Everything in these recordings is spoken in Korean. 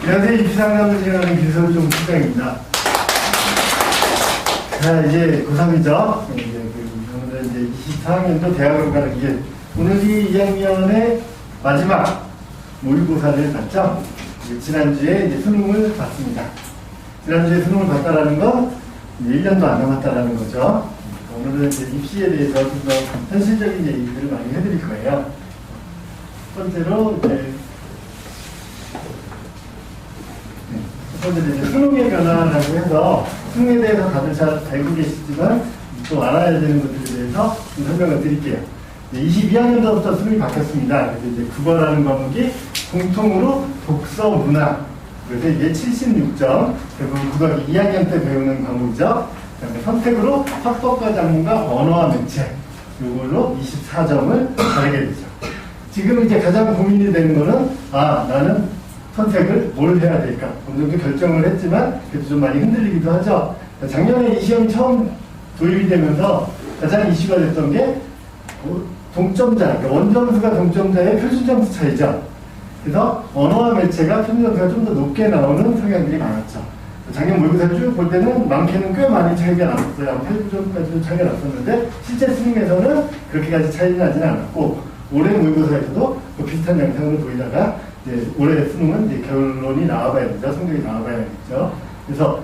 안녕하세요. 입시상담을 진행하는 김선종 실장입니다. 자, 이제 고3이죠. 오늘은 이제 24학년도 대학을 가는 길. 오늘이 2학년의 마지막 모의고사를 봤죠. 지난주에 이제 수능을 봤습니다. 지난주에 수능을 봤다라는 건 이제 1년도 안 남았다라는 거죠. 오늘은 이제 입시에 대해서 좀 더 현실적인 얘기들을 많이 해드릴 거예요. 첫 번째로 이제 수능의 변화라고 해서 수능에 대해서 다들 잘 알고 계시지만 또 알아야 되는 것들에 대해서 좀 설명을 드릴게요. 22학년도부터 수능이 바뀌었습니다. 그래서 이제 국어라는 과목이 공통으로 독서 문화, 그래서 이게 76점, 결국 국어기 2학년 때 배우는 과목이죠. 그다음에 선택으로 학법과 작문과 언어와 매체, 이걸로 24점을 받게 되죠. 지금 이제 가장 고민이 되는 거는 나는 선택을 뭘 해야 될까? 어느 정도 결정을 했지만 그래도 좀 많이 흔들리기도 하죠. 작년에 이 시험이 처음 도입이 되면서 가장 이슈가 됐던 게 동점자, 그러니까 원점수가 동점자의 표준점수 차이죠. 그래서 언어와 매체가 표준점수가 좀 더 높게 나오는 성향들이 많았죠. 작년 모의고사를 쭉 볼 때는 많게는 꽤 많이 차이가 났었어요. 한 8, 9점까지도 차이가 났었는데 실제 수능에서는 그렇게까지 차이는 나지는 않았고 올해 모의고사에서도 비슷한 양상으로 보이다가 이제 올해 수능은 이제 결론이 나와봐야 되죠. 성적이 나와봐야겠죠. 그래서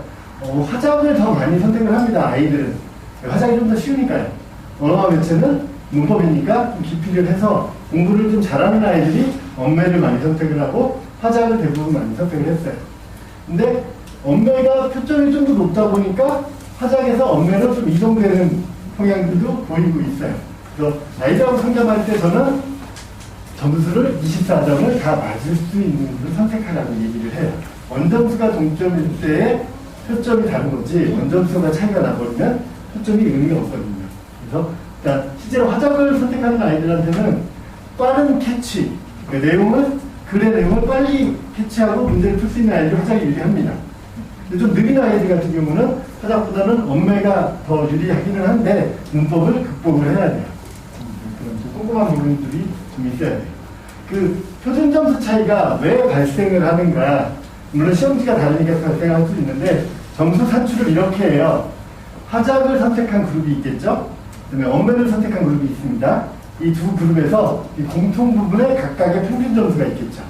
화작을 더 많이 선택을 합니다. 아이들은 화작이 좀 더 쉬우니까요. 언어와 매체는 문법이니까 좀 깊이를 해서 공부를 좀 잘하는 아이들이 언매를 많이 선택을 하고 화작을 대부분 많이 선택을 했어요. 근데 언매가 표점이 좀 더 높다 보니까 화작에서 언매로 좀 이동되는 성향들도 보이고 있어요. 그래서 아이들하고 상담할 때 저는 점수를 24점을 다 맞을 수 있는 것을 선택하라고 얘기를 해요. 원점수가 동점일 때에 표점이 다른 거지 원점수가 차이가 나버리면 표점이 의미가 없거든요. 그래서 일단 실제로 화작을 선택하는 아이들한테는 빠른 캐치, 그 글의 내용을 빨리 캐치하고 문제를 풀 수 있는 아이들이 화작이 유리합니다. 근데 좀 느린 아이들 같은 경우는 화작보다는 언매가 더 유리하기는 한데 문법을 극복을 해야 돼요. 그런 좀 꼼꼼한 부분들이 좀 있어야 돼요. 그 표준 점수 차이가 왜 발생을 하는가? 물론 시험지가 다르니까 발생할 수 있는데 점수 산출을 이렇게 해요. 화작을 선택한 그룹이 있겠죠? 그다음에 언매를 선택한 그룹이 있습니다. 이 두 그룹에서 이 공통 부분에 각각의 평균 점수가 있겠죠.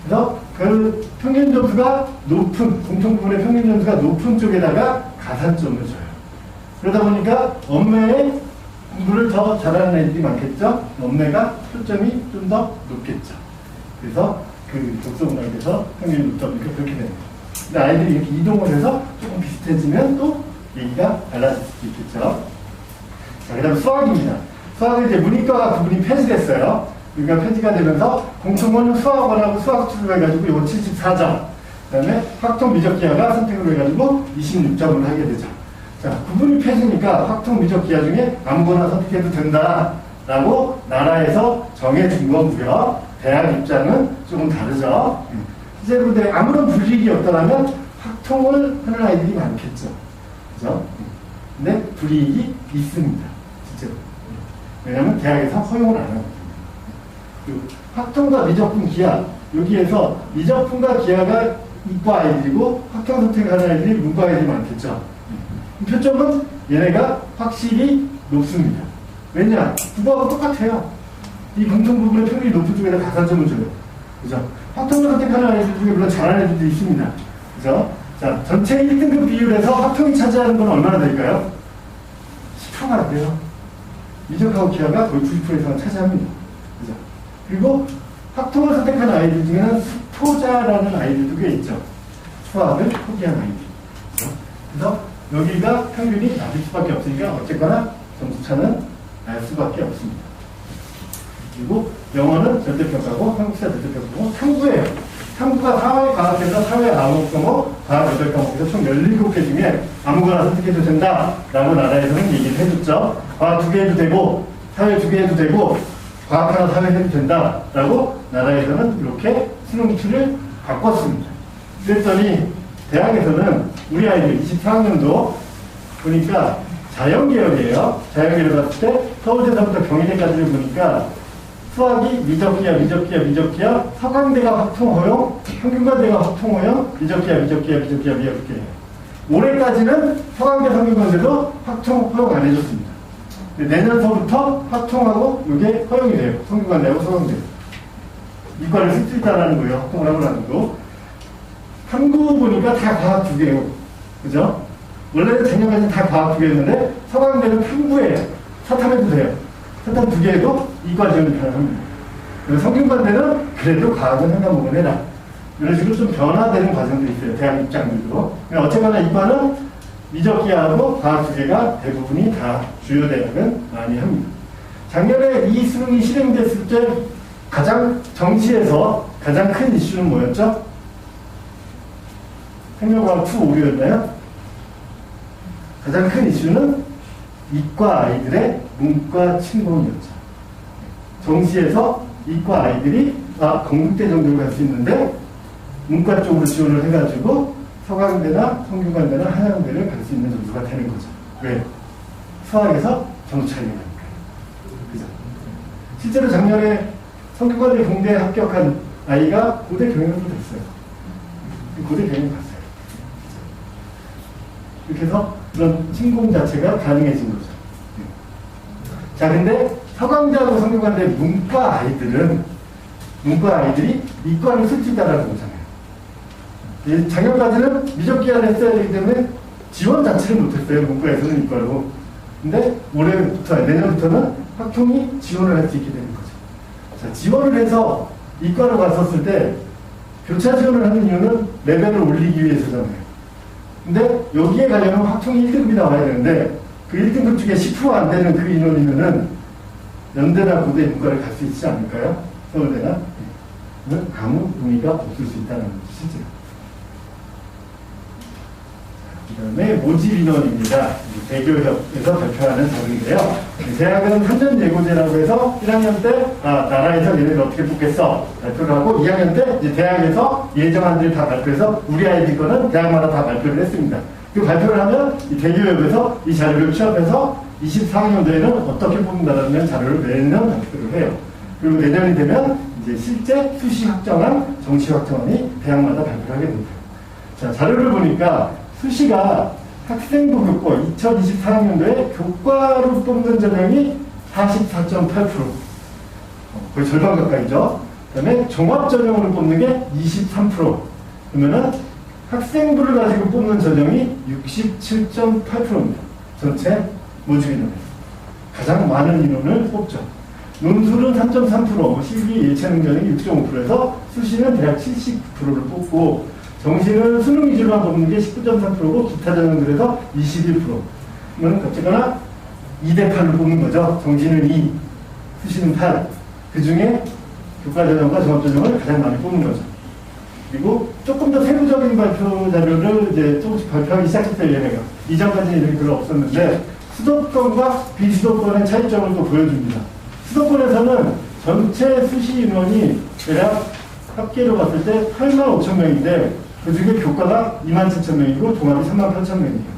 그래서 그 평균 점수가 높은, 공통 부분의 평균 점수가 높은 쪽에다가 가산점을 줘요. 그러다 보니까 언매에 공부를 더 잘하는 애들이 많겠죠? 언매가 표점이 좀 더 높겠죠. 그래서 그 독서문학에서 평균이 높다 보니까 그렇게 됩니다. 근데 아이들이 이렇게 이동을 해서 조금 비슷해지면 또 얘기가 달라질 수도 있겠죠. 자, 그 다음 수학입니다. 수학은 이제 문이과가 구분이 폐지됐어요. 그러니까 폐지가 되면서 공통은 수학원하고 수학투로 해가지고 이거 74점. 그 다음에 확통 미적기하가 선택으로 해가지고 26점을 하게 되죠. 자, 구분이 폐지니까 확통 미적기하 중에 아무거나 선택해도 된다라고 나라에서 정해준 거고요. 대학 입장은 조금 다르죠. 실제로 근데 아무런 불이익이 없더라면 확통을 하는 아이들이 많겠죠. 그죠? 근데 불이익이 있습니다. 실제로. 왜냐하면 대학에서 허용을 안 하거든요. 그 확통과 미적분 기하, 여기에서 미적분과 기하가 이과 아이들이고 확통 선택하는 아이들이 문과 아이들이 많겠죠. 표점은 얘네가 확실히 높습니다. 왜냐? 국어하고 똑같아요. 이 공통 부분의 평균이 높은 쪽에다 가산점을 줘요. 그죠? 확통을 선택하는 아이들 중에 물론 잘하는 애들도 있습니다. 그죠? 자, 전체 1등급 비율에서 확통이 차지하는 건 얼마나 될까요? 10%가 안 돼요. 미적하고 기하가 거의 90% 이상을 차지합니다. 그죠? 그리고 확통을 선택하는 아이들 중에는 수포자라는 아이들도 꽤 있죠. 수학을 포기한 아이들. 그죠? 그래서 여기가 평균이 낮을 수밖에 없으니까 어쨌거나 점수차는 날 수밖에 없습니다. 그리고 영어는 절대평가고 한국사 절대평가고 탐구예요. 탐구가 사회과학에서 사회암흑과목, 과학 8과목에서 총 17개 중에 아무거나 선택해도 된다라고 나라에서는 얘기를 해줬죠. 과학 2개 해도 되고 사회 2개 해도 되고 과학 하나 사회 해도 된다라고 나라에서는 이렇게 수능틀을 바꿨습니다. 그랬더니 대학에서는 우리 아이들 24학년도 보니까 자연계열이에요. 자연계열 봤을 때 서울대서부터 경희대까지를 보니까 수학이 미적기야, 서강대가 확통 허용, 평균관대가 확통 허용, 미적기야. 올해까지는 서강대 평균관대도 확통 허용 안 해줬습니다. 내년서부터 확통하고 이게 허용이 돼요. 평균관대하고 서강대. 이과를 쓸 수 있다는 거예요. 확통을 하고라는 거. 탐구 보니까 다 과학 두 개예요. 그죠? 원래는 작년까지 다 과학 두 개였는데 서강대는 탐구예요. 사탐해도 돼요. 사탐 두 개에도 이과 지원이 가능합니다. 성균관대는 그래도 과학은 한 과목은 해라. 이런 식으로 좀 변화되는 과정도 있어요. 대학 입장들도. 어쨌거나 이과는 미적기하고 과학 두 개가 대부분이 다 주요 대학은 많이 합니다. 작년에 이 수능이 실행됐을 때 가장 정시에서 가장 큰 이슈는 뭐였죠? 생명과학 2 오류였나요? 가장 큰 이슈는 이과 아이들의 문과 침공이었죠. 정시에서 이과 아이들이 건국대 정도로 갈 수 있는데 문과 쪽으로 지원을 해가지고 서강대나 성균관대나 한양대를 갈 수 있는 정도가 되는 거죠. 왜? 수학에서 정도 차이가 나니까. 그죠? 실제로 작년에 성균관대 공대에 합격한 아이가 고대 경영으로 됐어요. 고대 경영 갔어요. 이렇게 해서 그런 침공 자체가 가능해진 거죠. 자, 근데 서강대하고 성균관대 문과 아이들이 이과를 쓸 수 있다는 거잖아요. 작년까지는 미적기하를 했어야 되기 때문에 지원 자체를 못했어요. 문과에서는 이과로. 근데 올해부터, 내년부터는 확통이 지원을 할 수 있게 되는 거죠. 자, 지원을 해서 이과로 갔었을 때 교차 지원을 하는 이유는 레벨을 올리기 위해서잖아요. 근데 여기에 가려면 확통이 1등급이 나와야 되는데 그 1등급 중에 10% 안 되는 그 인원이면은 연대나 고대 문과를 갈 수 있지 않을까요? 서울대나? 아무 의미가 없을 수 있다는 거죠, 실제로. 그 다음에 모집 인원입니다. 대교협에서 발표하는 자료인데요. 대학은 3년 예고제라고 해서 1학년 때 나라에서 얘네들 어떻게 뽑겠어 발표를 하고 2학년 때 이제 대학에서 예정안들 다 발표해서 우리 아이들 거는 대학마다 다 발표를 했습니다. 그 발표를 하면 이 대교협에서 이 자료를 취합해서 24학년도에는 어떻게 뽑는다는 자료를 매년 발표를 해요. 그리고 내년이 되면 이제 실제 수시 확정안, 정시 확정안이 대학마다 발표를 하게 됩니다. 자, 자료를 보니까 수시가 학생부 교과 2024학년도에 교과로 뽑는 전형이 44.8%. 거의 절반 가까이죠. 그 다음에 종합 전형으로 뽑는 게 23%. 그러면은 학생부를 가지고 뽑는 전형이 67.8%입니다. 전체 모집 인원에. 가장 많은 인원을 뽑죠. 논술은 3.3%, 실기 예체능 전형이 6.5%에서 수시는 대략 70%를 뽑고 정시는 수능 위주로만 뽑는 게 19.3%고 기타 전형들에서 21%. 그러면 어쨌거나 2대8로 뽑는 거죠. 정시는 2, 수시는 8. 그 중에 교과 전형과 종합 전형을 가장 많이 뽑는 거죠. 그리고 조금 더 세부적인 발표 자료를 이제 조금씩 발표하기 시작했어요, 얘네가. 이전까지는 이런 게 별로 없었는데 수도권과 비수도권의 차이점을 또 보여줍니다. 수도권에서는 전체 수시 인원이 대략 합계로 봤을 때 85,000명인데 그 중에 교과가 27,000명이고 종합이 38,000명이에요.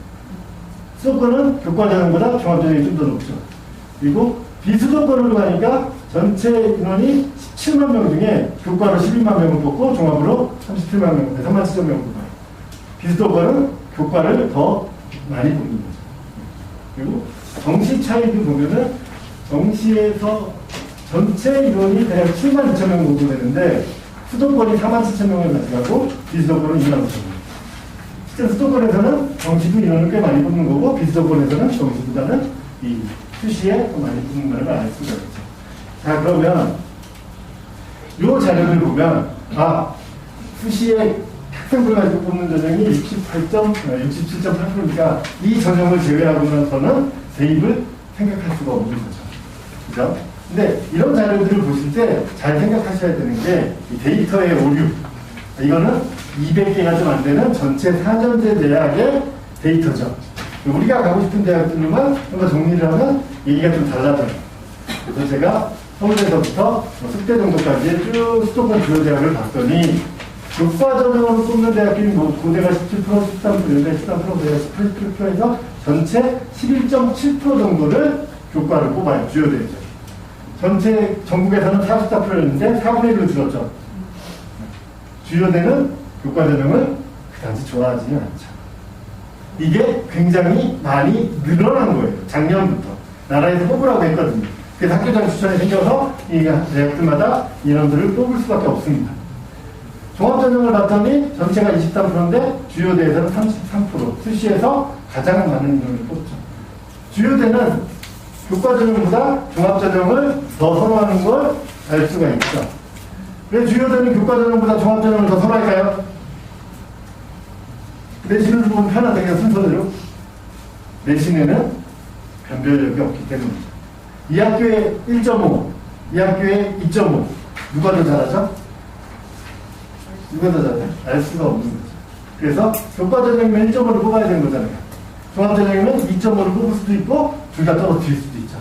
수도권은 교과 전형보다 종합 전형이 좀 더 높죠. 그리고 비수도권으로 가니까 전체 인원이 17만 명 중에 교과로 12만 명을 뽑고 종합으로 37만 명, 37,000명을 뽑아요. 비수도권은 교과를 더 많이 뽑는 거죠. 그리고 정시 차이도 보면은 정시에서 전체 인원이 대략 7만 2천 명 정도 되는데 수도권이 4만 7천 명을 가져가고 비수도권은 2만 5천 명. 실제 수도권에서는 정시도 인원을 꽤 많이 뽑는 거고 비수도권에서는 정시보다는 이 수시에 더 많이 뽑는다는 걸 알 수가 있죠. 자, 그러면 이 자료를 보면 수시에 학생부를 가지고 뽑는 전형이 67.8%니까 이 전형을 제외하고 나서는 대입을 생각할 수가 없는 거죠. 그죠? 근데 이런 자료들을 보실 때 잘 생각하셔야 되는 게 이 데이터의 오류. 이거는 200개가 좀 안 되는 전체 4년제 대학의 데이터죠. 우리가 가고 싶은 대학들만 뭔가 정리를 하면 얘기가 좀 달라져요. 그래서 제가 서울대에서부터 숙대 정도까지 쭉 수도권 주요 대학을 봤더니 교과 전형으로 뽑는 대학들이 고대가 17%, 13%인데 13%, 18%에서 전체 11.7% 정도를 교과를 뽑아요. 주요 대학죠. 전체 전국에서는 44%였는데 4분의 1로 줄었죠. 주요대는 교과전형을 그다지 좋아하지는 않죠. 이게 굉장히 많이 늘어난 거예요. 작년부터. 나라에서 뽑으라고 했거든요. 그래서 학교장 추천이 생겨서 이 대학들마다 인원들을 뽑을 수밖에 없습니다. 종합전형을 봤더니 전체가 23%인데 주요대에서는 33%, 수시에서 가장 많은 인원을 뽑죠. 주요대는 교과전형보다 종합전형을 더 선호하는 걸 알 수가 있죠. 왜 주요대는 교과전형보다 종합전형을 더 선호할까요? 내신을 보면 편하게 순서대로. 내신에는 변별력이 없기 때문이죠. 이 학교에 1.5, 이 학교에 2.5. 누가 더 잘하죠? 누가 더 잘해요? 알 수가 없는 거죠. 그래서 교과전형이면 1.5를 뽑아야 되는 거잖아요. 종합전형이면 2.5를 뽑을 수도 있고 둘 다 떨어뜨릴 수도 있죠.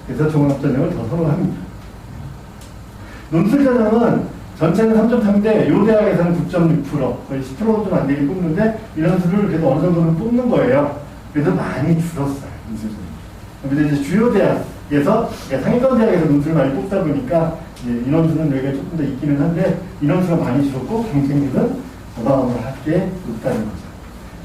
그래서 종합전형을 더 선호합니다. 논술전형은 전체는 3.3인데 요 대학에서는 9.6%, 거의 10%도 좀 안 되게 뽑는데 이런 수를 그래도 어느 정도는 뽑는 거예요. 그래도 많이 줄었어요. 논술전형. 근데 이제 주요 대학에서 상위권 대학에서 논술을 많이 뽑다 보니까 인원수는 여기가 조금 더 있기는 한데 인원수가 많이 줄었고 경쟁률은 어마어마하게 높다는 거죠.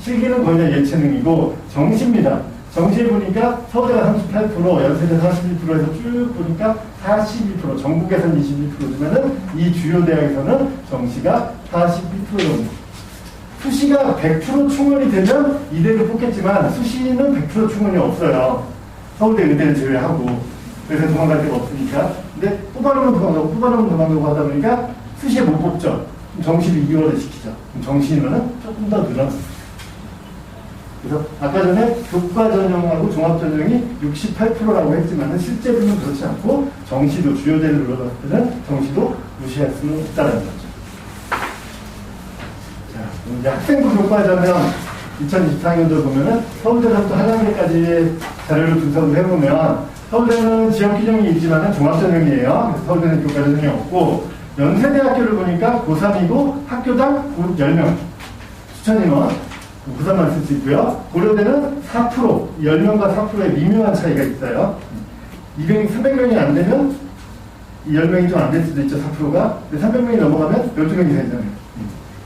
실기는 거의 다 예체능이고 정시입니다. 정시에 보니까 서울대가 38%, 연세대 41%에서 쭉 보니까 42%, 전국에서는 21%지만은 이 주요 대학에서는 정시가 42% 정도. 수시가 100% 충원이 되면 이대를 뽑겠지만 수시는 100% 충원이 없어요. 서울대 의대를 제외하고. 그래서 도망갈 데가 없으니까. 근데 뽑아놓으면 도망가고 하다 보니까 수시에 못 뽑죠. 정시를 2월에 시키죠. 정시는 조금 더 늘어났어요. 그래서 아까 전에 교과전형하고 종합전형이 68%라고 했지만 실제로는 그렇지 않고 정시도 주요대를 눌러봤을 때는 정시도 무시할 수는 없다는 거죠. 자, 이제 학생부 교과전형 2024년도 보면은 서울대부터 한양대까지의 자료를 분석을 해보면 서울대는 지역 기준이 있지만 종합전형이에요. 그래서 서울대는 교과전형이 없고 연세대학교를 보니까 고3이고 학교당 10명 추천인원 고3만 쓸 수 있고요. 고려대는 4%, 10명과 4%의 미묘한 차이가 있어요. 300명이 안 되면 10명이 좀 안 될 수도 있죠, 4%가. 근데 300명이 넘어가면 12명 이상이잖아요.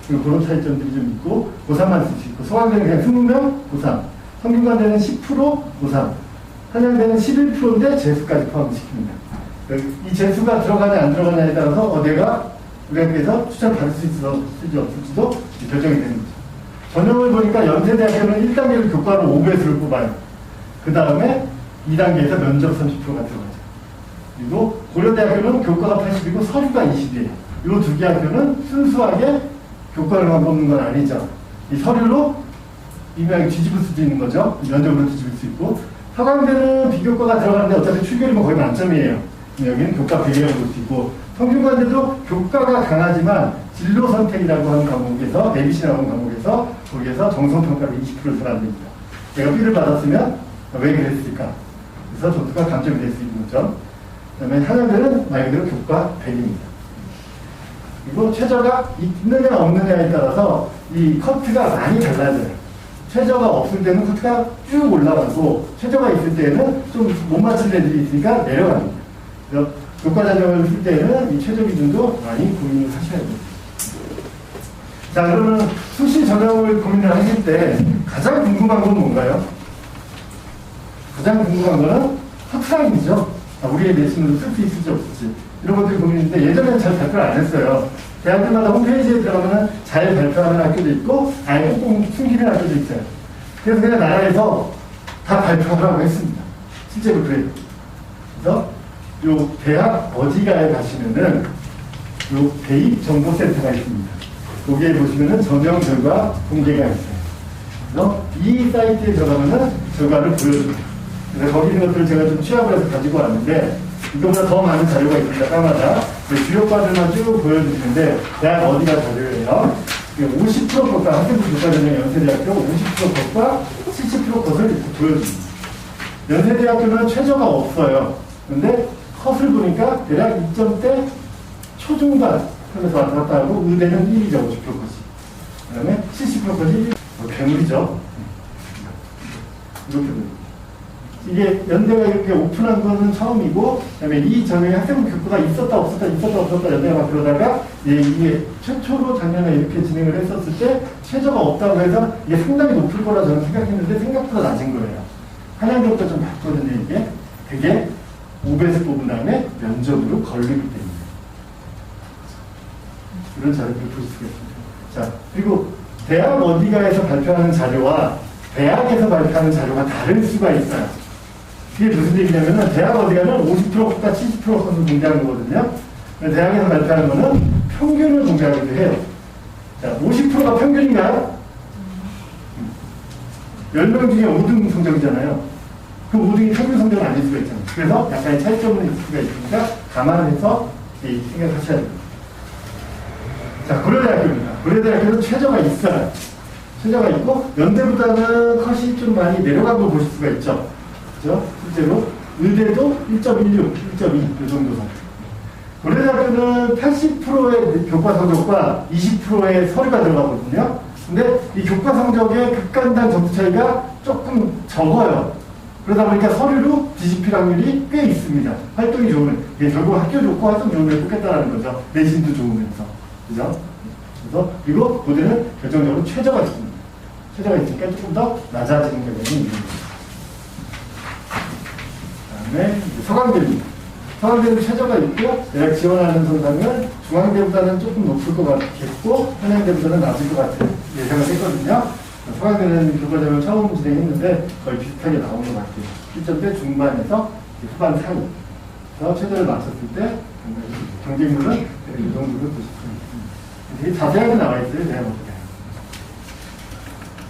그리고 그런 차이점들이 좀 있고, 고3만 쓸 수 있고, 서강대는 그냥 20명, 고3. 성균관대는 10%, 고3. 한양대는 11%인데 재수까지 포함시킵니다. 이 재수가 들어가냐 안 들어가냐에 따라서 내가 우리 학교에서 추천을 받을 수 있을지 없을지도 결정이 되는 거죠. 전형을 보니까 연세대학교는 1단계를 교과로 5배수를 뽑아요. 그 다음에 2단계에서 면접 30%가 들어가죠. 그리고 고려대학교는 교과가 80이고 서류가 20이에요. 이 두 개 학교는 순수하게 교과를만 뽑는 건 아니죠. 이 서류로 이명이 뒤집을 수도 있는 거죠. 면접으로 뒤집을 수 있고. 서강대는 비교과가 들어가는데 어차피 출결이면 거의 만점이에요. 여기는 교과 100이라고 볼 수 있고. 성균관대도 교과가 강하지만 진로 선택이라고 하는 과목에서, 내비시라고 하는 과목에서, 거기에서 정성평가를 20%를 안 됩니다. 내가 B를 받았으면 왜 그랬을까? 그래서 점수가 감점이 될 수 있는 거죠. 그 다음에 한양대는 말 그대로 교과 100입니다. 그리고 최저가 있느냐 없느냐에 따라서 이 커트가 많이 달라져요. 최저가 없을 때는 커트가 쭉 올라가고, 최저가 있을 때는 좀 못 맞춘 애들이 있으니까 내려갑니다. 그래서 교과전형을 쓸 때는 이 최저 기준도 많이 고민을 하셔야 돼요. 자, 그러면 수시 전형을 고민을 하실 때 가장 궁금한 건 뭔가요? 가장 궁금한 거는 학사임이죠. 우리의 내신으로 쓸 수 있을지 없을지. 이런 것들이 고민인데 예전에는 잘 발표를 안 했어요. 대학들마다 홈페이지에 들어가면 잘 발표하는 학교도 있고 아예 꽁꽁 숨기는 학교도 있어요. 그래서 그냥 나라에서 다 발표하라고 했습니다. 실제로 그래요. 그래서 요 대학 어디가에 가시면은 요 대입정보센터가 있습니다. 거기에 보시면은 전형 결과 공개가 있어요. 그래서 이 사이트에 들어가면은 결과를 보여줍니다. 그래서 거기 있는 것들을 제가 좀 취합을 해서 가지고 왔는데 이거보다 더 많은 자료가 있습니다. 까마다 주요과들만 쭉 보여줄 텐데 대학 어디가 자료예요? 50% 것과 학생부 교과전형 연세대학교 50% 것과 70% 것을 이렇게 보여줍니다. 연세대학교는 최저가 없어요. 근데 컷을 보니까 대략 2점대 초중반 하면서 왔다 갔다 하고 의대는 1이죠. 50%컷이. 그 다음에 70%컷이 괴물이죠. 이렇게 됩니다. 이게 연대가 이렇게 오픈한 거는 처음이고, 그다음에 이 전에 학생부 교과가 있었다 없었다 연대가 막 그러다가 이게 최초로 작년에 이렇게 진행을 했었을 때 최저가 없다고 해서 이게 상당히 높을 거라 저는 생각했는데 생각보다 낮은 거예요. 한양대부터 좀 봤거든요. 이게 그게 5배에서 뽑은 다음에 면접으로 걸리기 때문에 이런 자료를 볼 수가 있습니다. 자, 그리고 대학 어디가에서 발표하는 자료와 대학에서 발표하는 자료가 다를 수가 있어요. 그게 무슨 얘기냐면은 대학 어디가는 50%가 70% 선수 공개하는 거거든요. 대학에서 발표하는 거는 평균을 공개하기도 해요. 자, 50%가 평균인가요? 10명 중에 5등 성적이잖아요. 그 5등이 평균 성적은 아닐 수가 있잖아요. 그래서 약간의 차이점은 있을 수가 있으니까 감안해서 생각하셔야 됩니다. 자, 고려대학교입니다. 고려대학교는 최저가 있어요. 최저가 있고, 연대보다는 컷이 좀 많이 내려간 걸 보실 수가 있죠. 그죠? 실제로. 의대도 1.16, 1.2, 이 정도 성적. 고려대학교는 80%의 교과 성적과 20%의 서류가 들어가거든요. 근데 이 교과 성적의 극간단 점수 차이가 조금 적어요. 그러다 보니까 서류로 뒤집힐 확률이 꽤 있습니다. 활동이 좋으면. 결국 학교 좋고 활동 좋으면 뽑겠다는 거죠. 내신도 좋으면서. 그죠? 그래서, 그리고 고대는 결정적으로 최저가 있습니다. 최저가 있으니까 조금 더 낮아지는 경향이 있는 거죠. 그 다음에 서강대입니다. 서강대는 최저가 있고, 대학 지원하는 선상은 중앙대보다는 조금 높을 것 같겠고, 한양대보다는 낮을 것 같은 예상을 했거든요. 서강대는 교과정을 처음 진행했는데 거의 비슷하게 나온 것 같아요. 1점대 중반에서 후반 사이. 그래서 최저를 맞췄을 때 경쟁률은 이 정도로 보실 수 있습니다. 되게 자세하게 나와 있어요. 제가 볼게요.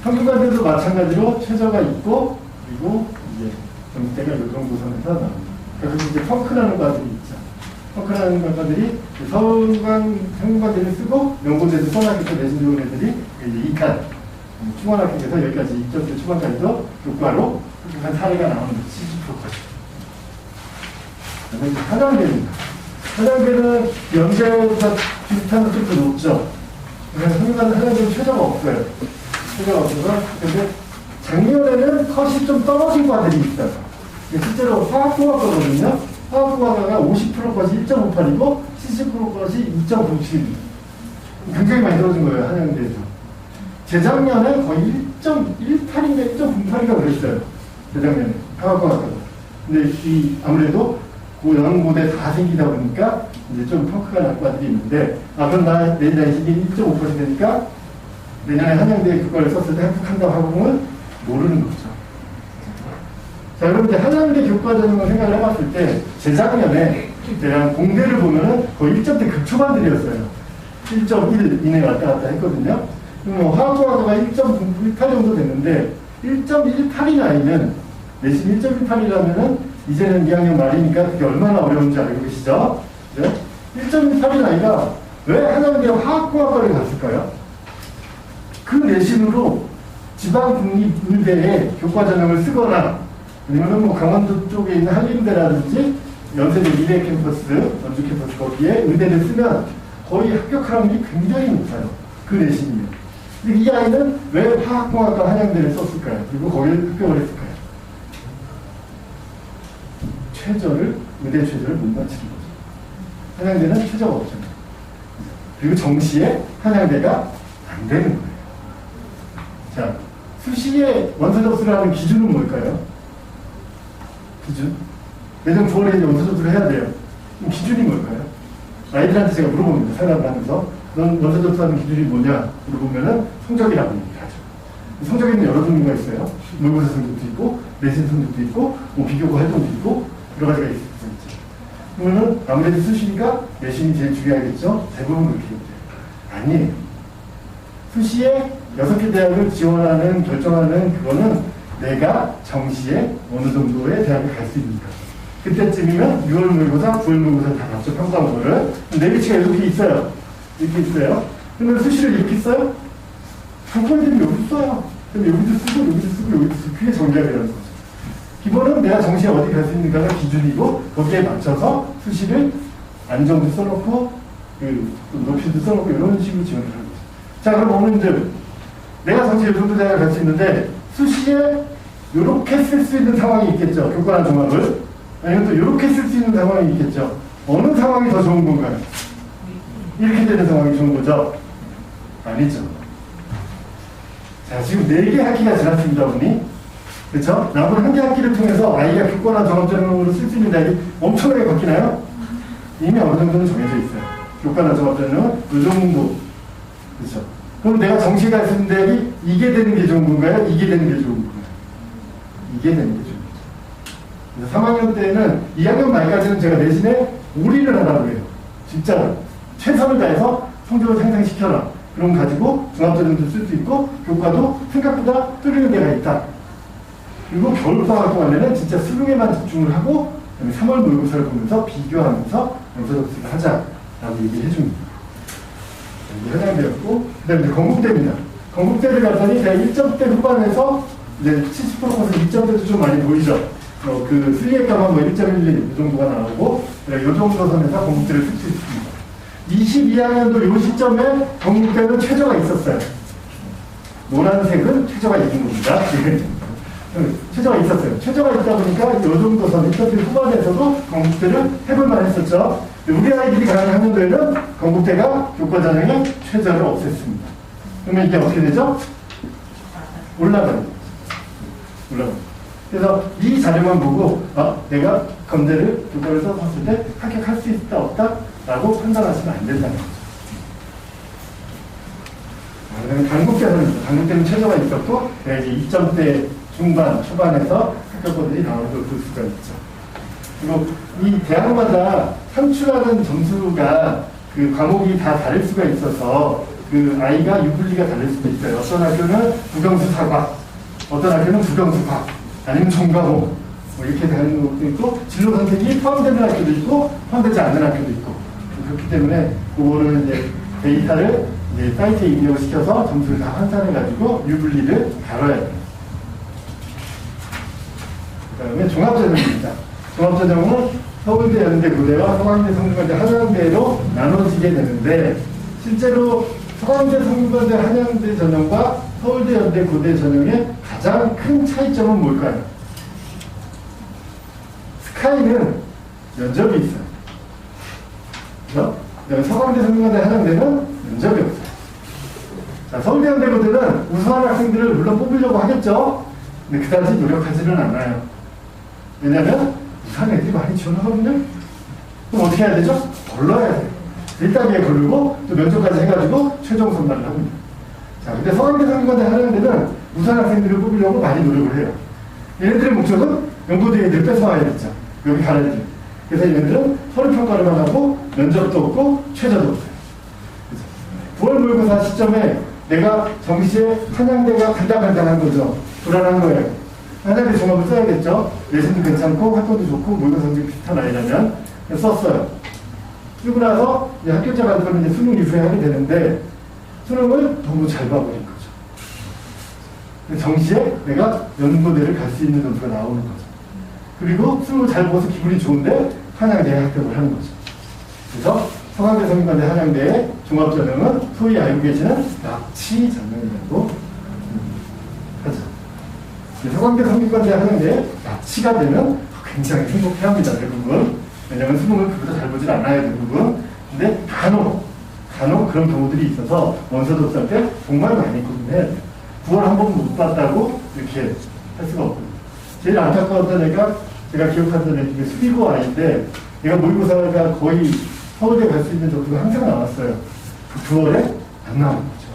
평균과대도 마찬가지로 최저가 있고, 그리고 이제 점수대가 이 정도 선에서 나옵니다. 그래서 이제 펑크라는 과들이 있죠. 펑크라는 과들이 서울관 평균과대를 쓰고 연고대도 써나기서 내신 좋은 애들이 이제 2칸 충원학교에서 여기까지 2점대 초반까지도 교과로 한 사례가 나오는 70%까지. 그다음에 한양대입니다. 한양대는 연대보다 비슷한 것도 좀 높죠. 그래서 평균과대 한양대는 최저가 없어요. 최저가 없어서 근데 작년에는 컷이 좀 떨어진 과들이 있어요. 실제로 화학공학과거든요. 화학공학과가 50%까지 1.58이고 70%까지 2.97입니다. 굉장히 많이 떨어진 거예요. 한양대에서. 재작년에 거의 1.18인가 1.08인가 그랬어요. 재작년에 화학공학과가. 근데 아무래도 그 연고대 다 생기다 보니까 이제 좀 펑크가 날 과들이 있는데, 그럼 내년 내신이 1.5% 되니까 내년에 한양대 교과를 썼을 때 합격한다고 하고는 모르는 거죠. 자, 그럼 이제 한양대 교과전형을 생각을 해봤을 때, 재작년에 대한 공대를 보면은 거의 1점대 극초반들이었어요. 1.1 이내 왔다 갔다 했거든요. 그럼 화학공학과가 1.18 정도 됐는데, 1.18이 아니면, 내신 1.18이라면은, 이제는 2학년 말이니까 그게 얼마나 어려운지 알고 계시죠? 네? 1.18이 아니라, 왜 한양대 화학공학과를 갔을까요? 그 내신으로 지방국립의대에 교과전형을 쓰거나, 아니면 뭐 강원도 쪽에 있는 한림대라든지 연세대 미래 캠퍼스, 원주 캠퍼스 거기에 의대를 쓰면 거의 합격할 확률이 굉장히 높아요. 그 내신이면. 근데 이 아이는 왜 화학공학과 한양대를 썼을까요? 그리고 거기를 합격을 했을까요? 의대 최저를 못 맞추는 거죠. 한양대는 최저가 없잖아요. 그리고 정시에 한양대가 안 되는 거예요. 자, 수시에 원서 접수를 하는 기준은 뭘까요? 기준? 내정 9월에 이제 원서 접수를 해야 돼요. 그럼 기준이 뭘까요? 아이들한테 제가 물어봅니다. 상담을 하면서. 넌 원서 접수하는 기준이 뭐냐? 물어보면은 성적이라고 얘기하죠. 성적에는 여러 종류가 있어요. 모의고사 성적도 있고, 내신 성적도 있고, 뭐 비교과 활동도 있고, 여러 가지가 있을 수 있죠. 그러면은 아무래도 수시니까 내신이 제일 중요하겠죠? 대부분 그렇게 돼요. 아니에요. 수시에 6개 대학을 지원하는, 결정하는 그거는 내가 정시에 어느 정도의 대학을 갈 수 있는가. 그때쯤이면 6월 모의고사, 9월 모의고사 다 봤죠. 평가한 거를. 내비치가 이렇게 있어요. 이렇게 있어요. 그러면 수시를 이렇게 써요? 정보애들이 여기 써요. 그럼 여기도 쓰고, 여기도 쓰고, 여기도 쓰고. 그게 정답이라는 거죠. 기본은 내가 정시에 어디 갈 수 있는가가 기준이고, 거기에 맞춰서 수시를 안정도 써놓고, 높이도 써놓고, 이런 식으로 지원을 하는 거죠. 자, 그럼 어머님들, 내가 정시에 이 정도 대학을 갈 수 있는데, 수시에 이렇게 쓸 수 있는 상황이 있겠죠. 교과나 종합을. 아니면 또 이렇게 쓸 수 있는 상황이 있겠죠. 어느 상황이 더 좋은 건가요? 이렇게 되는 상황이 좋은 거죠? 아니죠. 자, 지금 4개 학기가 지났습니다, 어머니. 그렇죠? 남은 1개 학기를 통해서 아이가 교과나 종합전형으로 쓸 수 있는 대학이 엄청나게 바뀌나요? 이미 어느 정도는 정해져 있어요. 교과나 종합전형은 이 정도. 그렇죠? 그럼 내가 정시에 갈 수 있는 대학이 이게 되는 게 좋은 건가요? 이게 되는 게 좋은 건가요? 이게 되는 게 좋은 거죠. 그래서 3학년 때는 2학년 말까지는 제가 대신에 올인을 하라고 해요. 진짜로. 최선을 다해서 성적을 향상시켜라. 그럼 가지고 종합전형도 쓸 수 있고 교과도 생각보다 뚫리는 데가 있다. 그리고 겨울방학 동안에는 진짜 수능에만 집중을 하고 3월 모의고사를 보면서 비교하면서 영서 접수를 하자라고 얘기를 해줍니다. 이게 해당되었고, 그 다음에 건국대입니다. 건국대를 갔더니 제가 1점대 후반에서 이제 70%에서 2점대도 좀 많이 보이죠. 그 수리액값만 뭐 1.12 이 정도가 나오고, 이 정도 선에서 건국대를 쓸 수 있습니다. 22학년도 이 시점에 건국대는 최저가 있었어요. 노란색은 최저가 있는 겁니다. 최저가 있었어요. 최저가 있다 보니까 이 정도 선 1점대 후반에서도 건국대를 해볼만 했었죠. 우리 아이들이 가는 학년도에는 건국대가 교과전형의 최저를 없앴습니다. 그러면 이게 어떻게 되죠? 올라가요. 그래서 이 자료만 보고 내가 검대를 교과를 써봤을 때 합격할 수 있다 없다 라고 판단하시면 안 된다는 거죠. 그다음에 단국대는 단국대는 최저가 있었고 이제 2점대 중반 초반에서 합격권들이 나오는 걸 볼 수가 있죠. 그리고 이 대학마다 산출하는 점수가 그 과목이 다 다를 수가 있어서 그 아이가 유불리가 다를 수도 있어요. 어떤 학교는 국영수 사과, 어떤 학교는 국영수 과학, 아니면 전과목 뭐 이렇게 다른 것도 있고 진로 선택이 포함되는 학교도 있고 포함되지 않는 학교도 있고 그렇기 때문에 그거를 이제 데이터를 이제 사이트에 입력을 시켜서 점수를 다 환산해가지고 유불리를 다뤄야 돼요. 그 다음에 종합전형입니다. 종합전형은 서울대, 연대, 고대와 서강대, 성균관대, 한양대로 나눠지게 되는데 실제로 서강대, 성균관대, 한양대 전형과 서울대, 연대, 고대 전형의 가장 큰 차이점은 뭘까요? 스카이는 면접이 있어요. 그렇죠? 서강대, 성균관대, 한양대는 면접이 없어요. 자, 서울대, 연대, 고대는 우수한 학생들을 물론 뽑으려고 하겠죠? 근데 그다지 노력하지는 않아요. 왜냐면 우수한 애들이 많이 지원하거든요? 그럼 어떻게 해야 되죠? 걸러야 돼요. 1단계에 걸르고 또 면접까지 해가지고 최종 선발을 합니다. 자, 근데 서강대, 성균관대, 한양대는 우수한 학생들을 뽑으려고 많이 노력을 해요. 얘네들의 목적은 연고대 애들 뺏어와야겠죠. 여기 가는 길. 그래서 얘네들은 서류 평가를만 하고 면접도 없고 최저도 없어요. 9월 모의고사 시점에 내가 정시에 한양대가 간당간당한 거죠. 불안한 거예요. 한양대 종합을 써야겠죠. 내신도 괜찮고 학교도 좋고 모의고사 성적이 비슷한 아이라면 썼어요. 쓰고 나서 이제 합격자 발표는 이제 수능 이후에 하게 되는데 수능을 너무 잘 봐버린 거죠. 정시에 내가 연고대를 갈 수 있는 점수가 나오는 거죠. 그리고 수능을 잘 보고서 기분이 좋은데 한양대에 합격을 하는 거죠. 그래서 서강대, 성균관대, 한양대의 종합전형은 소위 알고 계시는 납치 전형이라고 하죠. 서강대, 성균관대, 한양대에 납치가 되면 굉장히 행복해합니다. 대부분. 왜냐하면 수능을 그보다 잘 보질 않아요. 대부분. 근데 간혹 그런 경우들이 있어서 원서 접수할 때 정말 많이 고민해야 돼요. 9월 한 번 못 봤다고 이렇게 할 수가 없거든요. 제일 안타까웠던 애가 제가 기억하던 애 중에 수비고 아이인데 얘가 모의고사가 거의 서울대 갈 수 있는 점수가 항상 나왔어요. 그 9월에 안 나온 거죠.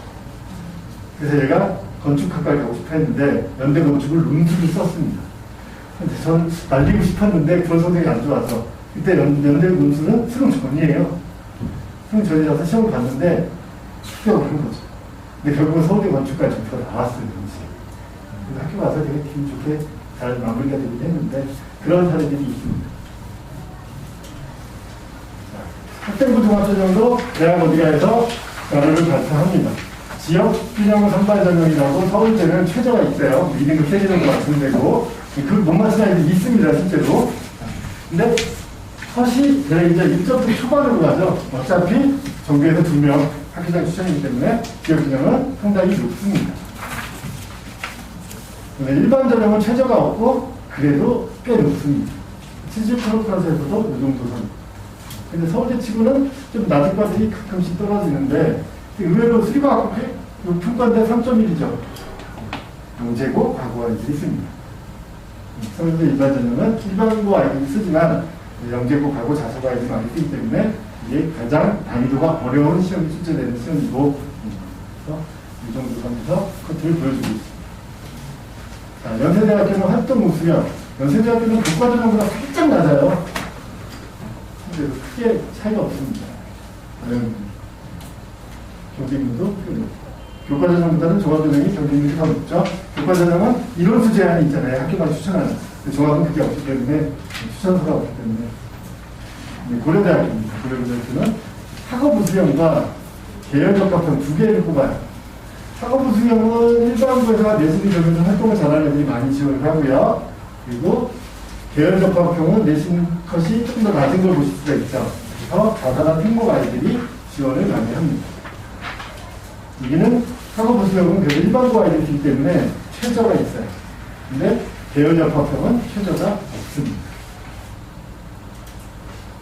그래서 얘가 건축학과를 가고 싶어 했는데 연대 건축을 논술을 썼습니다. 근데 저는 날리고 싶었는데 그런 성적이 안 좋아서 그때 연대 논술은 수능 전이에요. 수능 전이라서 시험을 봤는데 합격을 한 거죠. 근데 결국은 서울대 건축과 점수가 나왔어요. 그래서 학교 와서 되게 기분 좋게 잘 마무리가 되긴 했는데 그런 사례들이 있습니다. 학생부 종합전형도 대학 어디가에서 결과를 발표합니다. 지역 균형 선발 전형이라고 서울대는 최저가 있어요. 2등급 3등급 맞춘대고 그걸 못 맞춘 아이들이 있습니다. 실제로. 근데 서시 대학이자 1점대 초반으로 가죠. 어차피 전교에서 2명 학교장 추천이기 때문에 지역 균형은 상당히 높습니다. 일반 전형은 최저가 없고 그래도 꽤 높습니다. 70%에서도 이 정도 선. 근데 서울대 치고는 좀 낮은 과들이 가끔씩 떨어지는데 의외로 수리과학 높은 건데 3.1이죠. 영재고 과거 아이들이 있습니다. 서울대 일반 전형은 일반고 아이들이 쓰지만 영재고 과거 자소고 아이들이 많이 쓰기 때문에 이게 가장 난이도가 어려운 시험이 출제되는 시험이고 그래서 이 정도 선에서 컨트롤을 보여주고 있습니다. 자, 연세대학교는 활동 우수면 연세대학교는 교과전형보다 살짝 낮아요. 그래서 크게 차이가 없습니다. 경쟁률도 크게 높고 교과전형보다는 종합전형이 경쟁률이 더 높죠. 교과전형은 이론수 제한이 있잖아요. 학교가 추천하는. 종합은 그게 없기 때문에 추천서가 없기 때문에 고려대학교입니다. 고려대학교는 학업우수형과 계열적합형 두 개를 뽑아요. 학업우수형은 일반고에서 내신이 적용해서 활동을 잘하는 애들이 많이 지원을 하고요. 그리고 계열적합형은 내신 컷이 조금 더 낮은 걸 보실 수가 있죠. 그래서 자사나 특목 아이들이 지원을 많이 합니다. 여기는 학업우수형은 그래도 일반고 아이들이기 때문에 최저가 있어요. 근데 계열적합형은 최저가 없습니다.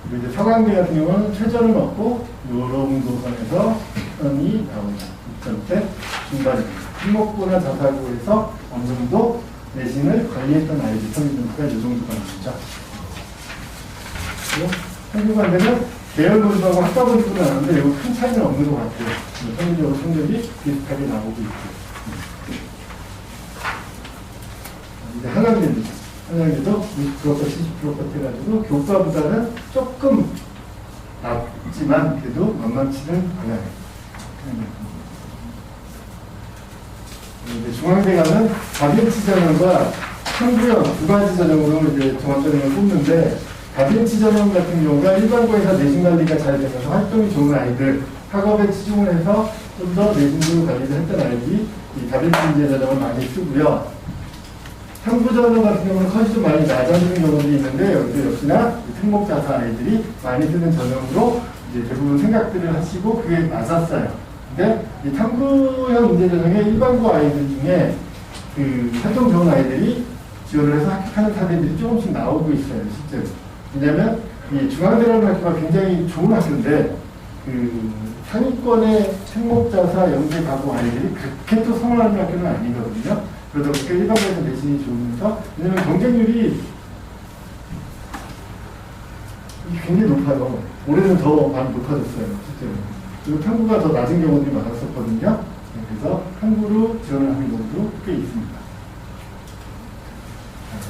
그리고 이제 서강대 같은 경우는 최저는 없고 요런 도선에서 선이 나옵니다. 6점대 중간입니다. 특목고나 자사고에서 어느 정도 내신을 관리했던 아이들 평균점수가 이 정도가 나오죠. 평균관대는 계열 분수하고 학과 분수는 나는데 이거 큰 차이는 없는 것 같아요. 평균적으로 성적이 비슷하게 나오고 있고. 이제 한강대입니다. 한강대도 60%가 70%가 해가지고 교과보다는 조금 낮지만 그래도 만만치는 않아요. 이제 중앙대 가면 다빈치 전형과 평균형 두 가지 전형으로 이제 종합전형을 뽑는데 다빈치 전형 같은 경우가 일반고에서 내신 관리가 잘 되면서 활동이 좋은 아이들, 학업에 치중을 해서 좀 더 내신도 관리를 했던 아이들이 이 다빈치 전형을 많이 쓰고요. 탐구 전형 같은 경우는 컷이 좀 많이 낮아지는 경우도 있는데 여기도 역시나 특목자사 아이들이 많이 쓰는 전형으로 이제 대부분 생각들을 하시고 그게 맞았어요. 근데 이 탐구형 인재 전형의 일반고 아이들 중에 그 활동 좋은 아이들이 지원을 해서 합격하는 사례들이 조금씩 나오고 있어요, 실제로. 왜냐면 이 중앙대라는 학교가 굉장히 좋은 학교인데 그 상위권의 특목자사 영재 가고 아이들이 그렇게 또 성공하는 학교는 아니거든요. 그러다 보니까 일반고에서 내신이 좋으면서 왜냐면 경쟁률이 굉장히 높아요. 올해는 더 많이 높아졌어요, 실제로. 그리고 탐구가 더 낮은 경우들이 많았었거든요. 그래서 탐구로 지원을 하는 경우도 꽤 있습니다.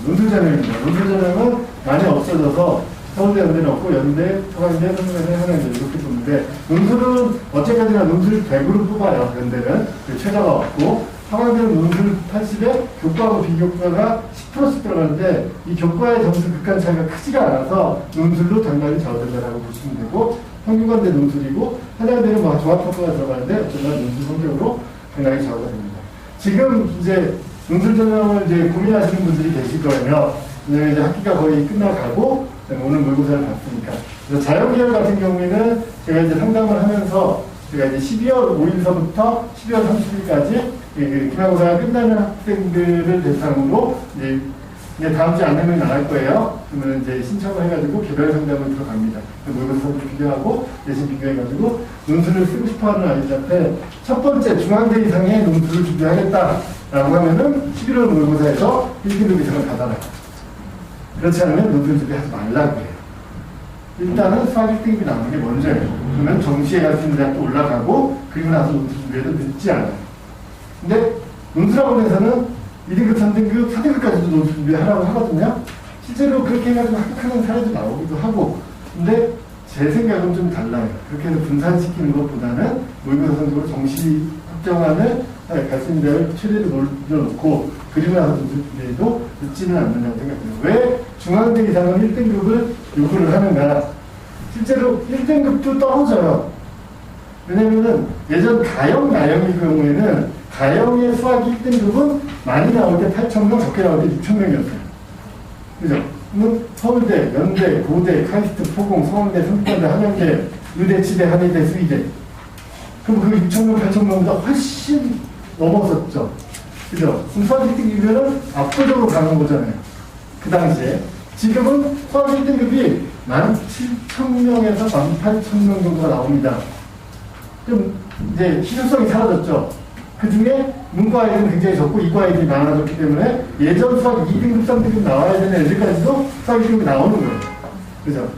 논술전형입니다. 논술전형은 많이 없어져서 서울대 연대는 없고 연대, 서강대, 서강대, 한양대 이렇게 보는데 논술은 어쨌까지나 논술 100으로 뽑아요. 연대는 최저가 없고 서강대는 논술 80에 교과하고 비교과가 10%씩 들어가는데 이 교과의 점수 극한 차이가 크지가 않아서 논술도 당연히 적어된다고 보시면 되고 평균관대 논술이고 한양대는 뭐 종합평가가 들어가는데 어쩌면 논술 성격으로 당연히 적어가 됩니다. 지금 이제 논술 전형을 이제 고민하시는 분들이 계실 거예요. 왜냐면 이제 학기가 거의 끝나가고 오늘 모의고사를 봤으니까. 그래서 자연계열 같은 경우에는 제가 이제 상담을 하면서 제가 이제 12월 5일서부터 12월 30일까지 기말고사가 끝나는 학생들을 대상으로 이제 다음 주에 안내문이 나갈 거예요. 그러면 이제 신청을 해가지고 개별 상담을 들어갑니다. 모의고사도 비교하고 내신 비교해가지고 논술을 쓰고 싶어하는 아이들한테 첫 번째 중앙대 이상의 논술을 준비하겠다라고 하면은 11월 모의고사에서 1등급 이상을 받아라. 그렇지 않으면 논술 준비하지 말라고 해요. 일단은 수학 1등급이 나오는 게 먼저예요. 그러면 정시에 갈 수 있는 대학도 올라가고 그리고 나서 논술 준비해도 늦지 않아요. 근데 논술학원에서는 2등급, 3등급, 4등급까지도 논술 준비하라고 하거든요. 실제로 그렇게 해가지고 합격하는 사례도 나오기도 하고. 근데 제 생각은 좀 달라요. 그렇게 해서 분산시키는 것보다는 모의고사 성적으로 정시 합정안을 갈 수 있는 데를 최대로 올려놓고 그리고 나서 논술 준비해도 늦지는 않는다고 생각해요. 왜 중앙대 이상은 1등급을 요구를 하는가? 실제로 1등급도 떨어져요. 왜냐면은 예전 가영, 나영의 경우에는 가영의 수학 1등급은 많이 나올 때 8,000명, 적게 나올 때 6,000명이었어요. 그죠? 그러면 서울대, 연대, 고대, 카이스트, 포공, 서울대, 성균관대, 한양대, 의대, 치대, 한의대, 수의대. 그럼 그 6,000명, 8,000명보다 훨씬 넘어섰죠. 그죠? 수학 1등급이면 압도적으로 강한 거잖아요. 그 당시에. 지금은 수학 1등급이 17,000명에서 18,000명 정도가 나옵니다. 좀 이제 실효성이 사라졌죠. 그 중에 문과 아이들은 굉장히 적고 이과 아이들이 많아졌기 때문에 예전 수학 2등급, 3등급 나와야 되는 애들까지도 수학 1등급이 나오는 거예요. 그죠?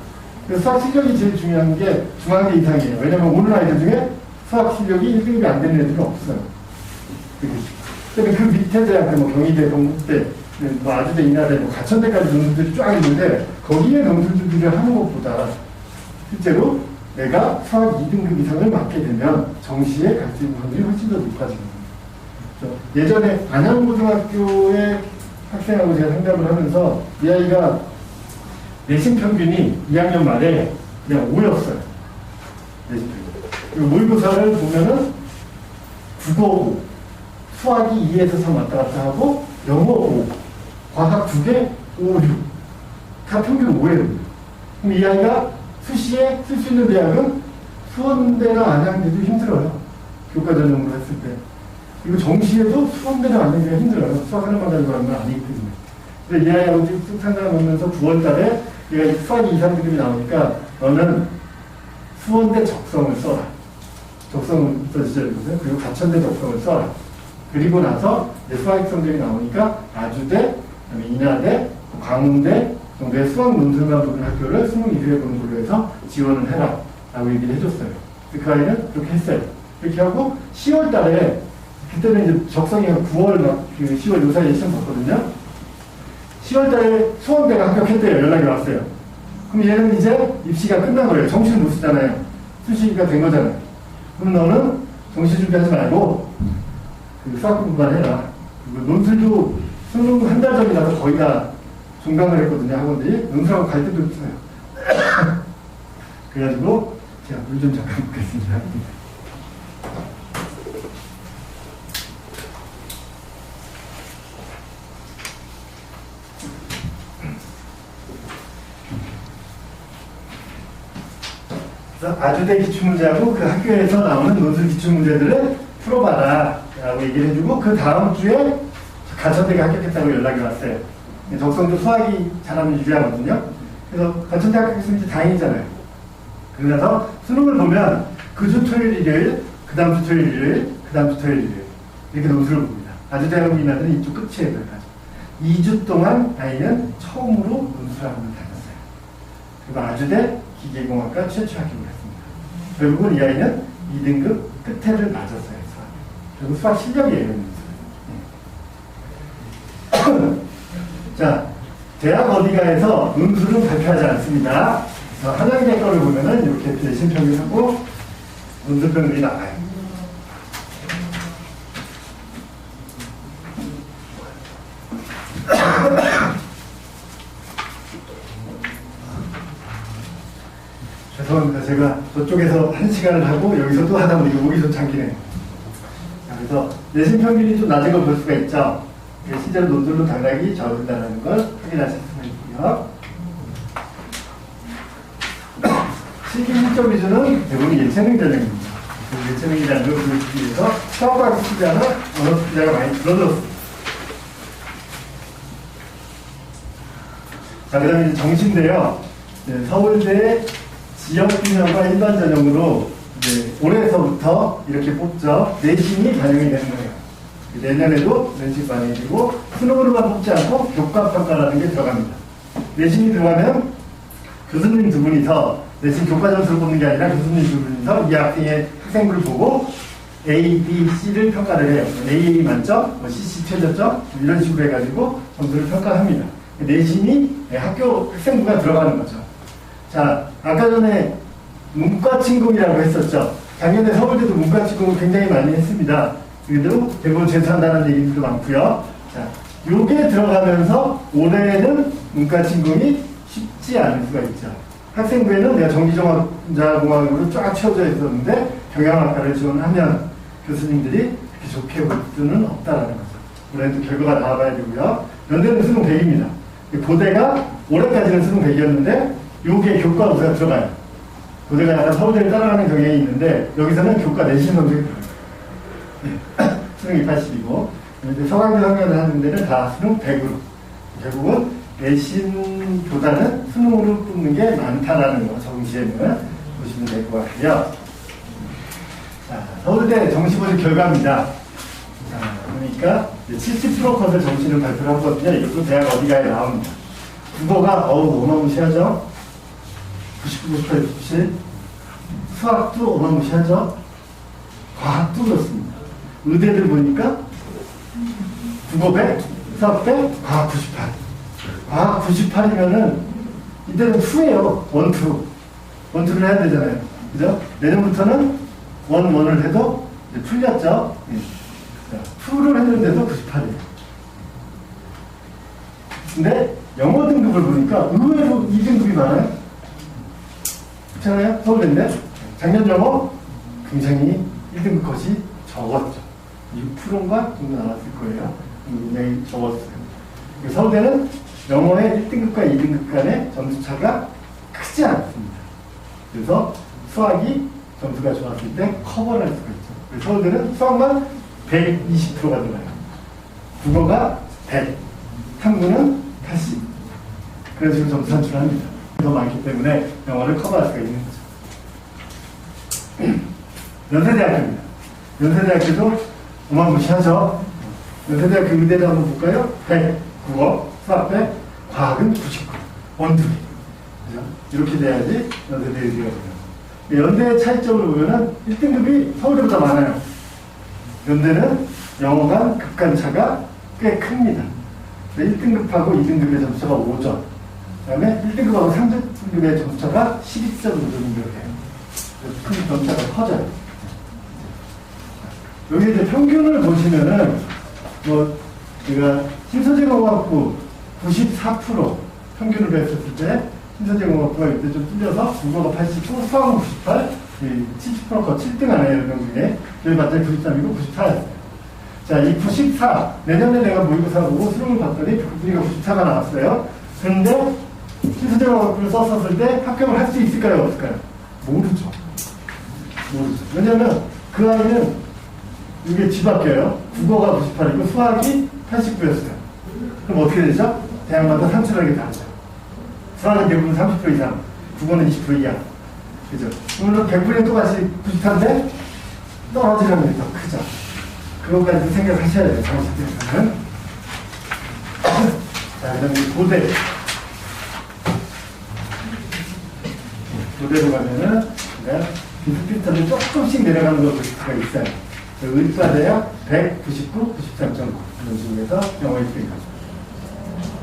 그래서 수학 실력이 제일 중요한 게 중앙대 이상이에요. 왜냐면 오는 아이들 중에 수학 실력이 1등급이 안 되는 애들은 없어요. 그러면 그 밑에 대학들, 뭐 경희대, 동국대, 뭐 아주대, 인하대, 뭐 가천대까지 놈들이 쫙 있는데 거기에 놈들들이 하는 것보다 실제로 내가 수학 2등급 이상을 맞게 되면 정시에 갈 수 있는 확률이 훨씬 더 높아지는 거예요. 예전에 안양고등학교의 학생하고 제가 상담을 하면서 이 아이가 내신 평균이 2학년 말에 그냥 5였어요. 내신 평균. 그리고 모의고사를 보면은 국어 5, 수학이 2에서 3 왔다 갔다 하고 영어 5, 과학 2개 5, 6. 다 평균 5예요. 그럼 이 아이가 수시에 쓸 수 있는 대학은 수원대나 안양대도 힘들어요. 교과 전형으로 했을 때. 그리고 정시에도 수원대나 안양대가 힘들어요. 수학 하나만 가지고 하는 건 아니기 때문에. 그래서 이 아이하고 지금 상담하면서 9월 달에 얘가 수학이 2, 3등급이 나오니까 너는 수원대 적성을 써라. 적성을 써주셔야 되거든요. 그리고 가천대 적성을 써라. 그리고 나서 수학 성적이 나오니까 아주대, 그다음에 인하대, 광운대 정도의 수학 논술만 보는 학교를 21회 보는 걸로 해서 지원을 해라 라고 얘기를 해줬어요. 그 아이는 그렇게 했어요. 그렇게 하고 10월 달에 그때는 이제 적성이 9월 막 그 10월 요 사이에 시험 봤거든요. 10월 달에 수원대가 합격했대요. 연락이 왔어요. 그럼 얘는 이제 입시가 끝난 거예요. 정시를 못 쓰잖아요. 수시가 된 거잖아요. 그럼 너는 정시 준비하지 말고 그 수학 공부만 해라. 그리고 논술도 수능 한 달 전이라서 거의 다 종강을 했거든요. 학원들이. 논술하고 갈 때도 있어요. 그래가지고 제가 물 좀 잠깐 먹겠습니다. 그래서 아주대 기출문제하고 그 학교에서 나오는 논술 기출문제들을 풀어봐라 라고 얘기를 해주고 그 다음 주에 가천대가 합격했다고 연락이 왔어요. 적성도 수학이 잘하면 유리하거든요. 그래서 가천대 합격했으면 이제 다행이잖아요. 그래서 수능을 보면 그 주 토요일 일요일, 그 다음 주 토요일 일요일, 그 다음 주 토요일 일요일 이렇게 논술을 봅니다. 아주대하고 인하대는 이쪽 끝이에요. 여기까지. 2주 동안 아이는 처음으로 논술학원을 다녔어요. 그리고 아주대 기계공학과 최초 합격을 했습니다. 결국은 이 아이는 2등급 끝에를 맞았어요. 수학. 결국 수학 실력이에요. 자, 대학 어디가에서 논술은 발표하지 않습니다. 한양대 거를 보면은 이렇게 내신 평균하고 논술 평균이 나와요. 죄송합니다. 제가 저쪽에서 1시간을 하고 여기서 또 하다 보니까 목이 좀 잠기네요. 그래서 내신 평균이 좀 낮은 걸 볼 수가 있죠. 실제로 논술로 당락이 적은다는 걸 확인하실 수가 있고요. 실기 실적 위주는 대부분 예체능 전형입니다. 예체능이라는 걸 보여주기 위해서 수학과 투자나 언어 투자가 많이 줄어들었습니다. 자, 그 다음에 정시인데요. 네, 서울대 지역균형과 일반 전형으로 이제 올해서부터 이렇게 뽑죠. 내신이 반영이 되는 거예요. 내년에도 내신 반영이 되고 수능으로만 뽑지 않고 교과평가라는 게 들어갑니다. 내신이 들어가면 교수님 두 분이서 내신 교과 점수를 뽑는 게 아니라 교수님 두 분이서 이 학생의 학생부를 보고 A, B, C를 평가를 해요. A 만점, 뭐 CC 최저점 이런 식으로 해가지고 점수를 평가합니다. 내신이 학교 학생부가 들어가는 거죠. 자, 아까 전에 문과침공이라고 했었죠. 작년에 서울대도 문과침공을 굉장히 많이 했습니다. 그래도 대부분 재수한다는 얘기들도 많고요. 자, 요게 들어가면서 올해는 문과침공이 쉽지 않을 수가 있죠. 학생부에는 내가 전기전자공학으로 쫙 채워져 있었는데 경영학과를 지원하면 교수님들이 그렇게 좋게 볼 수는 없다라는 거죠. 올해도 결과가 나와봐야 되고요. 연대는 수능 100입니다. 고대가 올해까지는 수능 100이었는데 요게 교과 우수가 들어가요. 고대가 약간 서울대를 따라가는 경향이 있는데 여기서는 교과 내신 성적이 들어가요. 수능이 80이고 근데 서강대 성형을 하는 데는 다 수능 100으로. 결국은 내신보다는 수능으로 뽑는 게 많다라는 거, 정시에는 보시면 될 것 같고요. 자, 서울대 정시보직 결과입니다. 자, 그러니까 70% 컷을 정시를 발표를 하거든요. 이것도 대학 어디가에 나옵니다. 국어가 어마무시하죠. 99%에 97. 수학도 어마무시하죠. 과학도 그렇습니다. 의대들 보니까 국어 100, 수학 100, 과학 98. 과학 98이면은 이때는 2예요. 1, 2. 1, 2를 해야 되잖아요. 그죠? 내년부터는 1, 1을 해도 이제 풀렸죠. 2를 했는데도 98이에요. 근데 영어 등급을 보니까 의외로 2등급이 많아요. 그렇잖아요? 서울대인데 작년 영어 굉장히 1등급 컷이 적었죠. 6%인가 정도 나왔을 거예요. 굉장히 적었어요. 서울대는 영어의 1등급과 2등급 간의 점수차가 크지 않습니다. 그래서 수학이 점수가 좋았을 때 커버를 할 수가 있죠. 서울대는 수학만 120%가 들어가요. 국어가 100, 탐구는 80. 그런 식으로 점수 산출합니다. 더 많기 때문에 영어를 커버할 수가 있는 거죠. 연세대학교입니다. 연세대학교도 어마무시하죠. 연세대학교 의대도 한번 볼까요? 100, 국어, 수학 100, 과학은 99, 원투리. 그죠? 이렇게 돼야지 연세대 의대가 돼요. 연대의 차이점을 보면은 1등급이 서울대보다 많아요. 연대는 영어가 급간차가 꽤 큽니다. 1등급하고 2등급의 점수차가 5점. 그 다음에 1등급하고 3등급의 점수차가 12점 정도 돼요. 큰 점수차가 커져요. 여기 이제 평균을 보시면은, 제가 신소재공학부 94% 평균을 했었을 때, 신소재공학부가 이때 좀 뚫려서, 국어가 80%, 수학은 98, 70% 거 7등 안 해요, 명중에. 저희 맞자리 93이고 94였어요. 자, 이 94, 내년에 내가 모의고사 보고 수능을 봤더니 우리가 94가 나왔어요. 그런데 신소재공학부를 썼었을 때 합격을 할 수 있을까요, 없을까요? 모르죠. 왜냐면 그 아이는 이게 뒤바뀌어요. 국어가 98이고 수학이 89였어요. 그럼 어떻게 되죠? 대학마다 산출하게 다르죠. 수학은 대부분 30% 이상, 국어는 20% 이하. 그죠? 물론 100분의 똑같이 94인데 떨어지는 게 더 크죠. 그것까지 생각하셔야 돼요. 정시대에서는. 자, 그 다음에 고대. 고대로 가면은 비슷비슷하게 조금씩 내려가는 걸 볼 수가 있어요. 의과대학 199, 93.9 이런 식으로 해서 영어 1등이죠.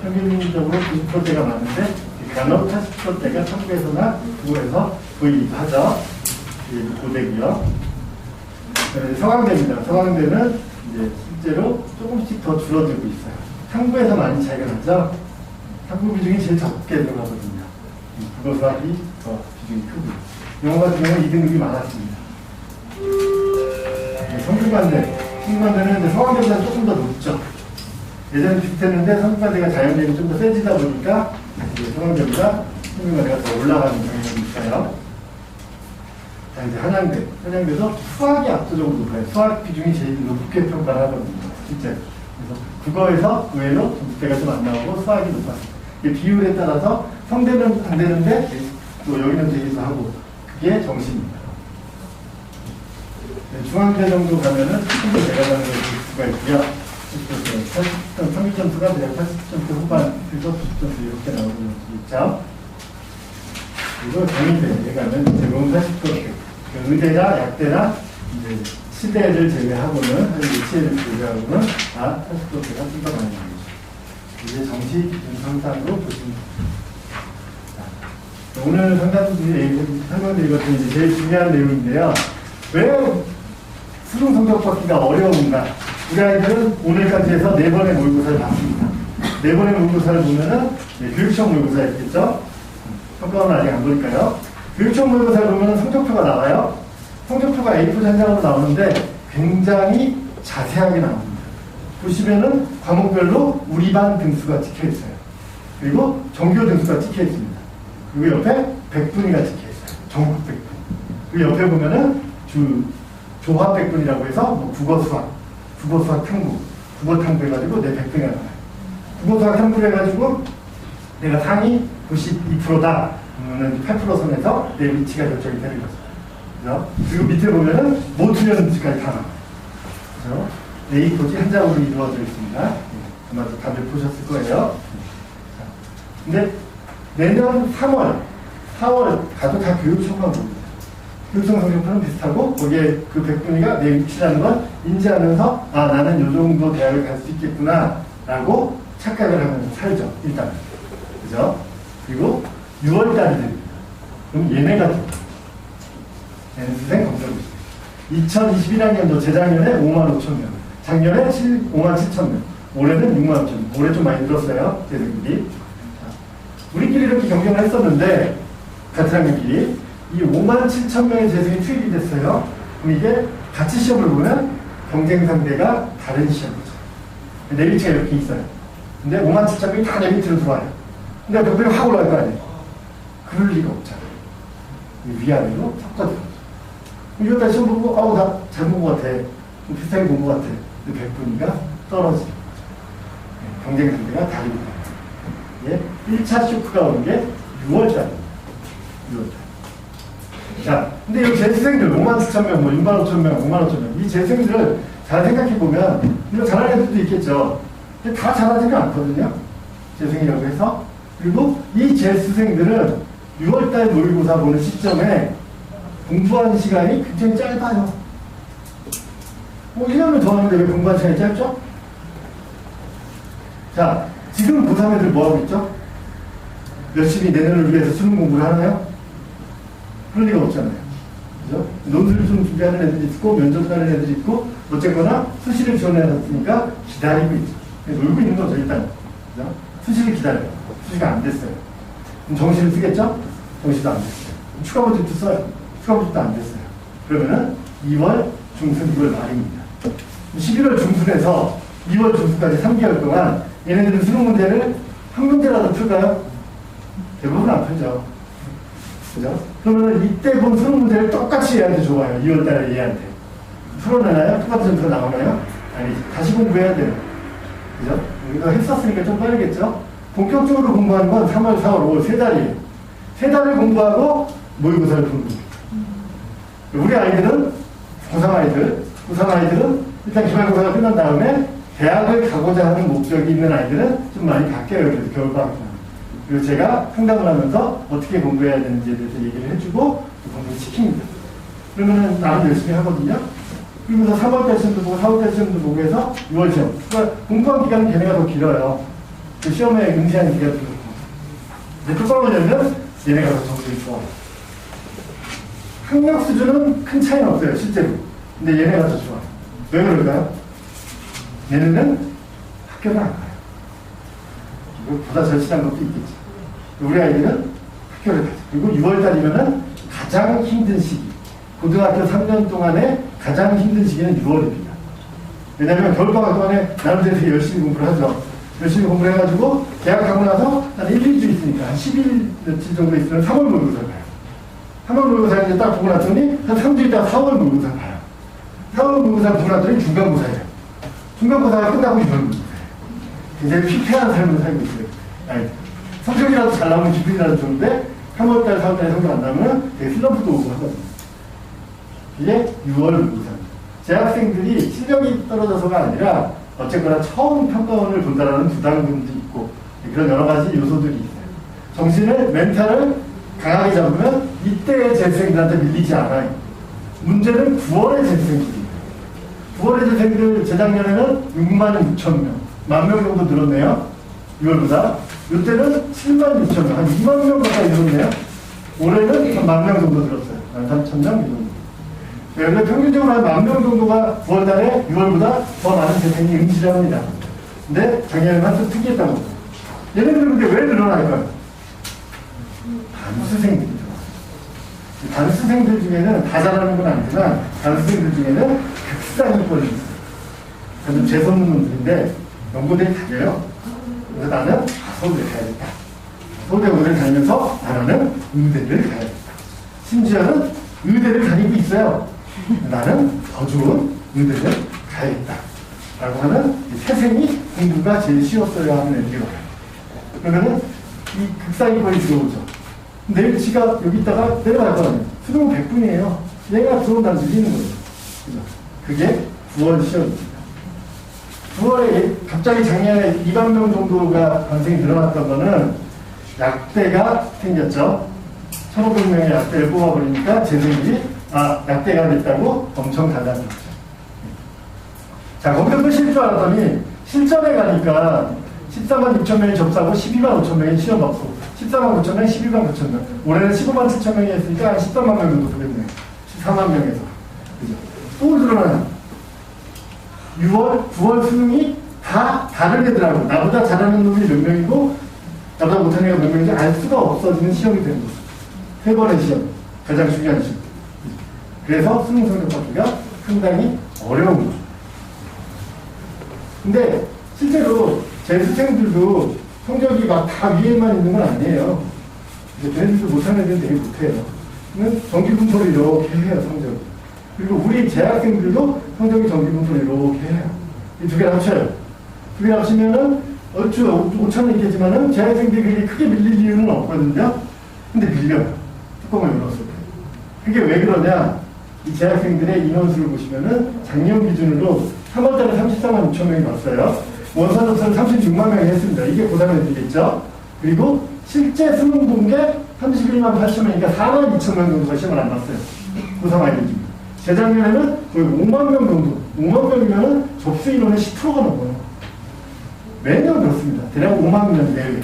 평균적으로 90%대가 많은데 간혹 80%대가 탐구에서나 국어에서 보이기도 하죠. 고대고요. 서강대입니다. 서강대는 이제 실제로 조금씩 더 줄어들고 있어요. 탐구에서 많이 차이가 나죠. 탐구 비중이 제일 적게 들어가거든요. 국어 수학이 더 비중이 크고요. 영어 같은 경우는 2등급이 많았습니다. 성균관대는 이제 서강대보다 조금 더 높죠. 예전에 비슷했는데 성균관대가 자연대가 좀 더 세지다 보니까 이제 서강대보다 성균관대가 더 올라가는 경향이 있어요. 자, 이제 한양대도 수학이 압도적으로 높아요. 수학 비중이 제일 높게 평가를 하거든요. 실제. 그래서 국어에서 의외로 점수대가 좀 안 나오고 수학이 높았어요. 이 비율에 따라서 성대는 안 되는데 또 여기는 되기도 하고 그게 정시입니다. 중앙대 정도 가면은 조금 더 내려가는 걸 볼 수가 있고요. 80점, 평균 점수가 대략 80점대 후반에서 90점대 이렇게 나오는 수 있죠. 그리고 정의대에 가면 대부분 80%대. 의대나 약대나 이제 치대를 제외하고는 한 유치를 제외하고는 다 80%대가 좀 더 많이 나옵니다. 이제 정시 기준 상상으로 보시면 됩니다. 오늘 설명드리는 이제 제일 중요한 내용인데요. 왜 수능 성적 받기가 어려운가? 우리 아이들은 오늘까지 해서 4번의 모의고사를 봤습니다. 4번의 모의고사를 보면은 교육청 모의고사였겠죠? 평가원은 아직 안 보니까요. 교육청 모의고사를 보면은 성적표가 나와요. 성적표가 A4 전장으로 나오는데 굉장히 자세하게 나옵니다. 보시면은 과목별로 우리 반 등수가 찍혀 있어요. 그리고 전교 등수가 찍혀 있습니다. 그리고 옆에 100분위가 찍혀 있어요. 전국 100분. 그 옆에 보면은 조합 100분이라고 해서 뭐 국어 수학 탐구, 국어 탐구해가지고 내 100등이 나와요. 국어 탐구해가지고 내가 상위 92%다. 그러면 8% 선에서 내 위치가 결정이 되는 거죠. 그죠? 그리고 밑에 보면은 못 틀렸는지까지 다 나와요. 그죠? A 코지 한 장으로 이루어져 있습니다. 아마도 다들 보셨을 거예요. 근데 내년 3월, 4월 가도 다 교육청만 봅니다. 교육청 성적표는 비슷하고 거기에 그 100분위가 내 위치라는 걸 인지하면서 아 나는 요 정도 대학을 갈 수 있겠구나 라고 착각을 하면서 살죠. 일단 그죠? 그리고 6월달이 됩니다. 그럼 얘네가 N수생 검정고시 2021학년도 재작년에 55,000명 작년에 57,000명 올해는 65,000명 올해 좀 많이 늘었어요. 재생들이 우리끼리 이렇게 경쟁을 했었는데 같은 학년끼리 이 57,000명의 재생이 투입이 됐어요. 그럼 이게 같이 시험을 보면 경쟁 상대가 다른 시험이죠. 내 위치가 이렇게 있어요. 근데 57,000명이 다 내 밑으로 들어와요. 근데 벽돌이 확 올라갈 거 아니에요. 그럴 리가 없잖아요. 위아래로 섞어들어요. 이거 다시 시험 보고 아우 나 잘 본 것 같아. 비슷하게 본 것 같아. 근데 100분위가 떨어지는 거죠. 경쟁 상대가 다릅니다. 예, 1차 쇼크가 오는 게 6월달입니다. 6월달. 자, 근데 이 재수생들 57,000명, 뭐 65,000명, 55,000명 이 재수생들을 잘 생각해보면 이거 잘하는 애들도 있겠죠. 근데 다 잘하지는 않거든요. 재수생이라고 해서. 그리고 이 재수생들은 6월달 모의고사 보는 시점에 공부하는 시간이 굉장히 짧아요. 뭐 1년을 더 하는데 왜 공부하는 시간이 짧죠? 자, 지금 고3 애들 뭐하고 있죠? 열심히 내년을 위해서 수능 공부를 하나요? 그럴 리가 없잖아요. 그죠? 논술 좀 준비하는 애들이 있고, 면접 가는 애들이 있고, 어쨌거나 수시를 지원해놨으니까 기다리고 있죠. 놀고 있는 거죠, 일단. 그죠? 수시를 기다려요. 수시가 안 됐어요. 그럼 정시를 쓰겠죠? 정시도 안 됐어요. 추가 모집도 써요. 추가 모집도 안 됐어요. 그러면은 2월 중순, 2월 말입니다. 11월 중순에서 2월 중순까지 3개월 동안 얘네들은 수능 문제를 한 문제라도 풀까요? 대부분 안 풀죠. 그죠? 그러면 이때 본 수능 문제를 똑같이 얘한테 줘봐요. 2월달에 얘한테. 풀어내나요? 똑같은 점수가 나오나요? 아니, 다시 공부해야 돼요. 그죠? 이거 했었으니까 좀 빠르겠죠? 본격적으로 공부하는 건 3월, 4월, 5월 세 달이에요. 세 달을 공부하고 모의고사를 푸는 거예요. 우리 아이들은, 고3 아이들은 일단 기말고사가 끝난 다음에 대학을 가고자 하는 목적이 있는 아이들은 좀 많이 바뀌어요. 그래서 겨울방학 동안. 그리고 제가 상담을 하면서 어떻게 공부해야 되는지에 대해서 얘기를 해주고 공부를 시킵니다. 그러면은 나름 열심히 하거든요. 그러면서 3월달 시험도 보고 4월달 시험도 보고 해서 6월 시험. 그러니까 공부한 기간은 걔네가 더 길어요. 그 시험에 응시하는 기간도 그렇고. 근데 또 떨어지면 얘네가 더 점수를 좋아요. 학력 수준은 큰 차이는 없어요, 실제로. 근데 얘네가 더 좋아요. 왜 그럴까요? 얘네는 학교를 안 가요. 보다 절실한 것도 있겠지. 우리 아이들은 학교를 가죠. 그리고 6월달이면은 가장 힘든 시기. 고등학교 3년 동안에 가장 힘든 시기는 6월입니다. 왜냐하면 겨울방학 동안에 나름대로 열심히 공부를 하죠. 열심히 공부를 해가지고 대학 가고 나서 한 1, 2주 있으니까 한 10일 며칠 정도 있으면 3월 모의고사를 봐요. 3월 모의고사 이제 딱 보고 났더니 한 3주 있다가 4월 모의고사를 봐요. 4월 모의고사를 보고 났더니 중간고사예요. 중간고사가 끝나고 6월 모의고사예요. 굉장히 피폐한 삶을 살고 있어요. 아니, 성적이라도 잘 나오면 기분이라도 좋은데 3월달, 4월달에 성적 안 나오면 되게 슬럼프도 오고 하거든요. 이게 6월 모의고사입니다. 재학생들이 실력이 떨어져서가 아니라 어쨌거나 처음 평가원을 본다라는 부담감도 있고 그런 여러 가지 요소들이 있어요. 정신을, 멘탈을 강하게 잡으면 이때의 재수생들한테 밀리지 않아요. 문제는 9월의 재수생들이에요. 9월의 재수생들 재작년에는 66,000명, 10,000명 정도 늘었네요. 6월보다. 이때는 76,000명, 한 20,000명 가까이 늘었네요. 올해는 한 10,000명 정도 늘었어요. 13,000명 정도. 그래서 평균적으로 한 10,000명 정도가 9월달에 6월보다 더 많은 재생이 응시를 합니다. 근데 작년에는 한참 특이했다고. 얘네들은 근데 왜 늘어날까요? 단수생들이죠. 단수생들 중에는 다 잘하는 건 아니지만 단수생들 중에는 극상위권이 있어요. 좀 재수없는 놈들인데 연고대에 다녀요. 그래서 나는 서울대 가야겠다. 서울대 의대를 다니면서 나는 의대를 가야겠다. 심지어는 의대를 다니고 있어요. 나는 더 좋은 의대를 가야겠다. 라고 하는 태생이 공부가 제일 쉬웠어야 하는 애들이 와요. 그러면은 이 극상위권이 들어오죠. 내일 지가 여기 있다가 내려갈 거 아니에요. 수능은 100분이에요. 얘가 들어온다는 늘리는 거예요. 그죠? 그게 9월 시험입니다. 9월에 갑자기 작년에 2만 명 정도가 관생이 늘어났던 거는 약대가 생겼죠. 1,500명의 약대를 뽑아버리니까 재생들이 약대가 됐다고 엄청 달라졌죠. 자, 거기서 끝일 줄 알았더니 실전에 가니까 14만 6천 명이 접수하고 12만 5천 명이 시험 받고 14만 9천 명, 12만 9천 명. 올해는 15만 7천 명이 했으니까 한 13만 명 정도 되겠네요. 14만 명에서. 그죠? 또 늘어나요. 6월, 9월 수능이 다 다른 애들하고 나보다 잘하는 놈이 몇 명이고 나보다 못하는 애가 몇 명인지 알 수가 없어지는 시험이 되는 거죠. 세 번의 시험. 가장 중요한 시험. 그래서 수능 성적 받기가 상당히 어려운 거죠. 근데 실제로 제 수생들도 성적이 막 다 위에만 있는 건 아니에요. 걔네들도 못하는 애들은 되게 못해요. 정기분포를 이렇게 해요, 성적이. 그리고 우리 재학생들도 성적이 정기분포를 이렇게 해요. 이 두 개를 합쳐요. 두 개를 합치면은 얼추 5천은 있겠지만은 재학생들이 그렇게 크게 밀릴 이유는 없거든요. 근데 밀려요. 뚜껑을 열었을 때. 그게 왜 그러냐? 이 재학생들의 인원수를 보시면은 작년 기준으로 3월달에 34만 6천 명이 왔어요. 원서 접수는 36만 명이 했습니다. 이게 고3 애들이겠죠? 그리고 실제 수능 본 게 31만 8천 명이니까 4만 2천 명 정도가 시험을 안 봤어요. 고3 아이들 중에. 재작년에는 거의 5만 명 정도. 5만 명이면은 접수 인원의 10%가 넘어요. 매년 그렇습니다. 대략 5만 명 내외.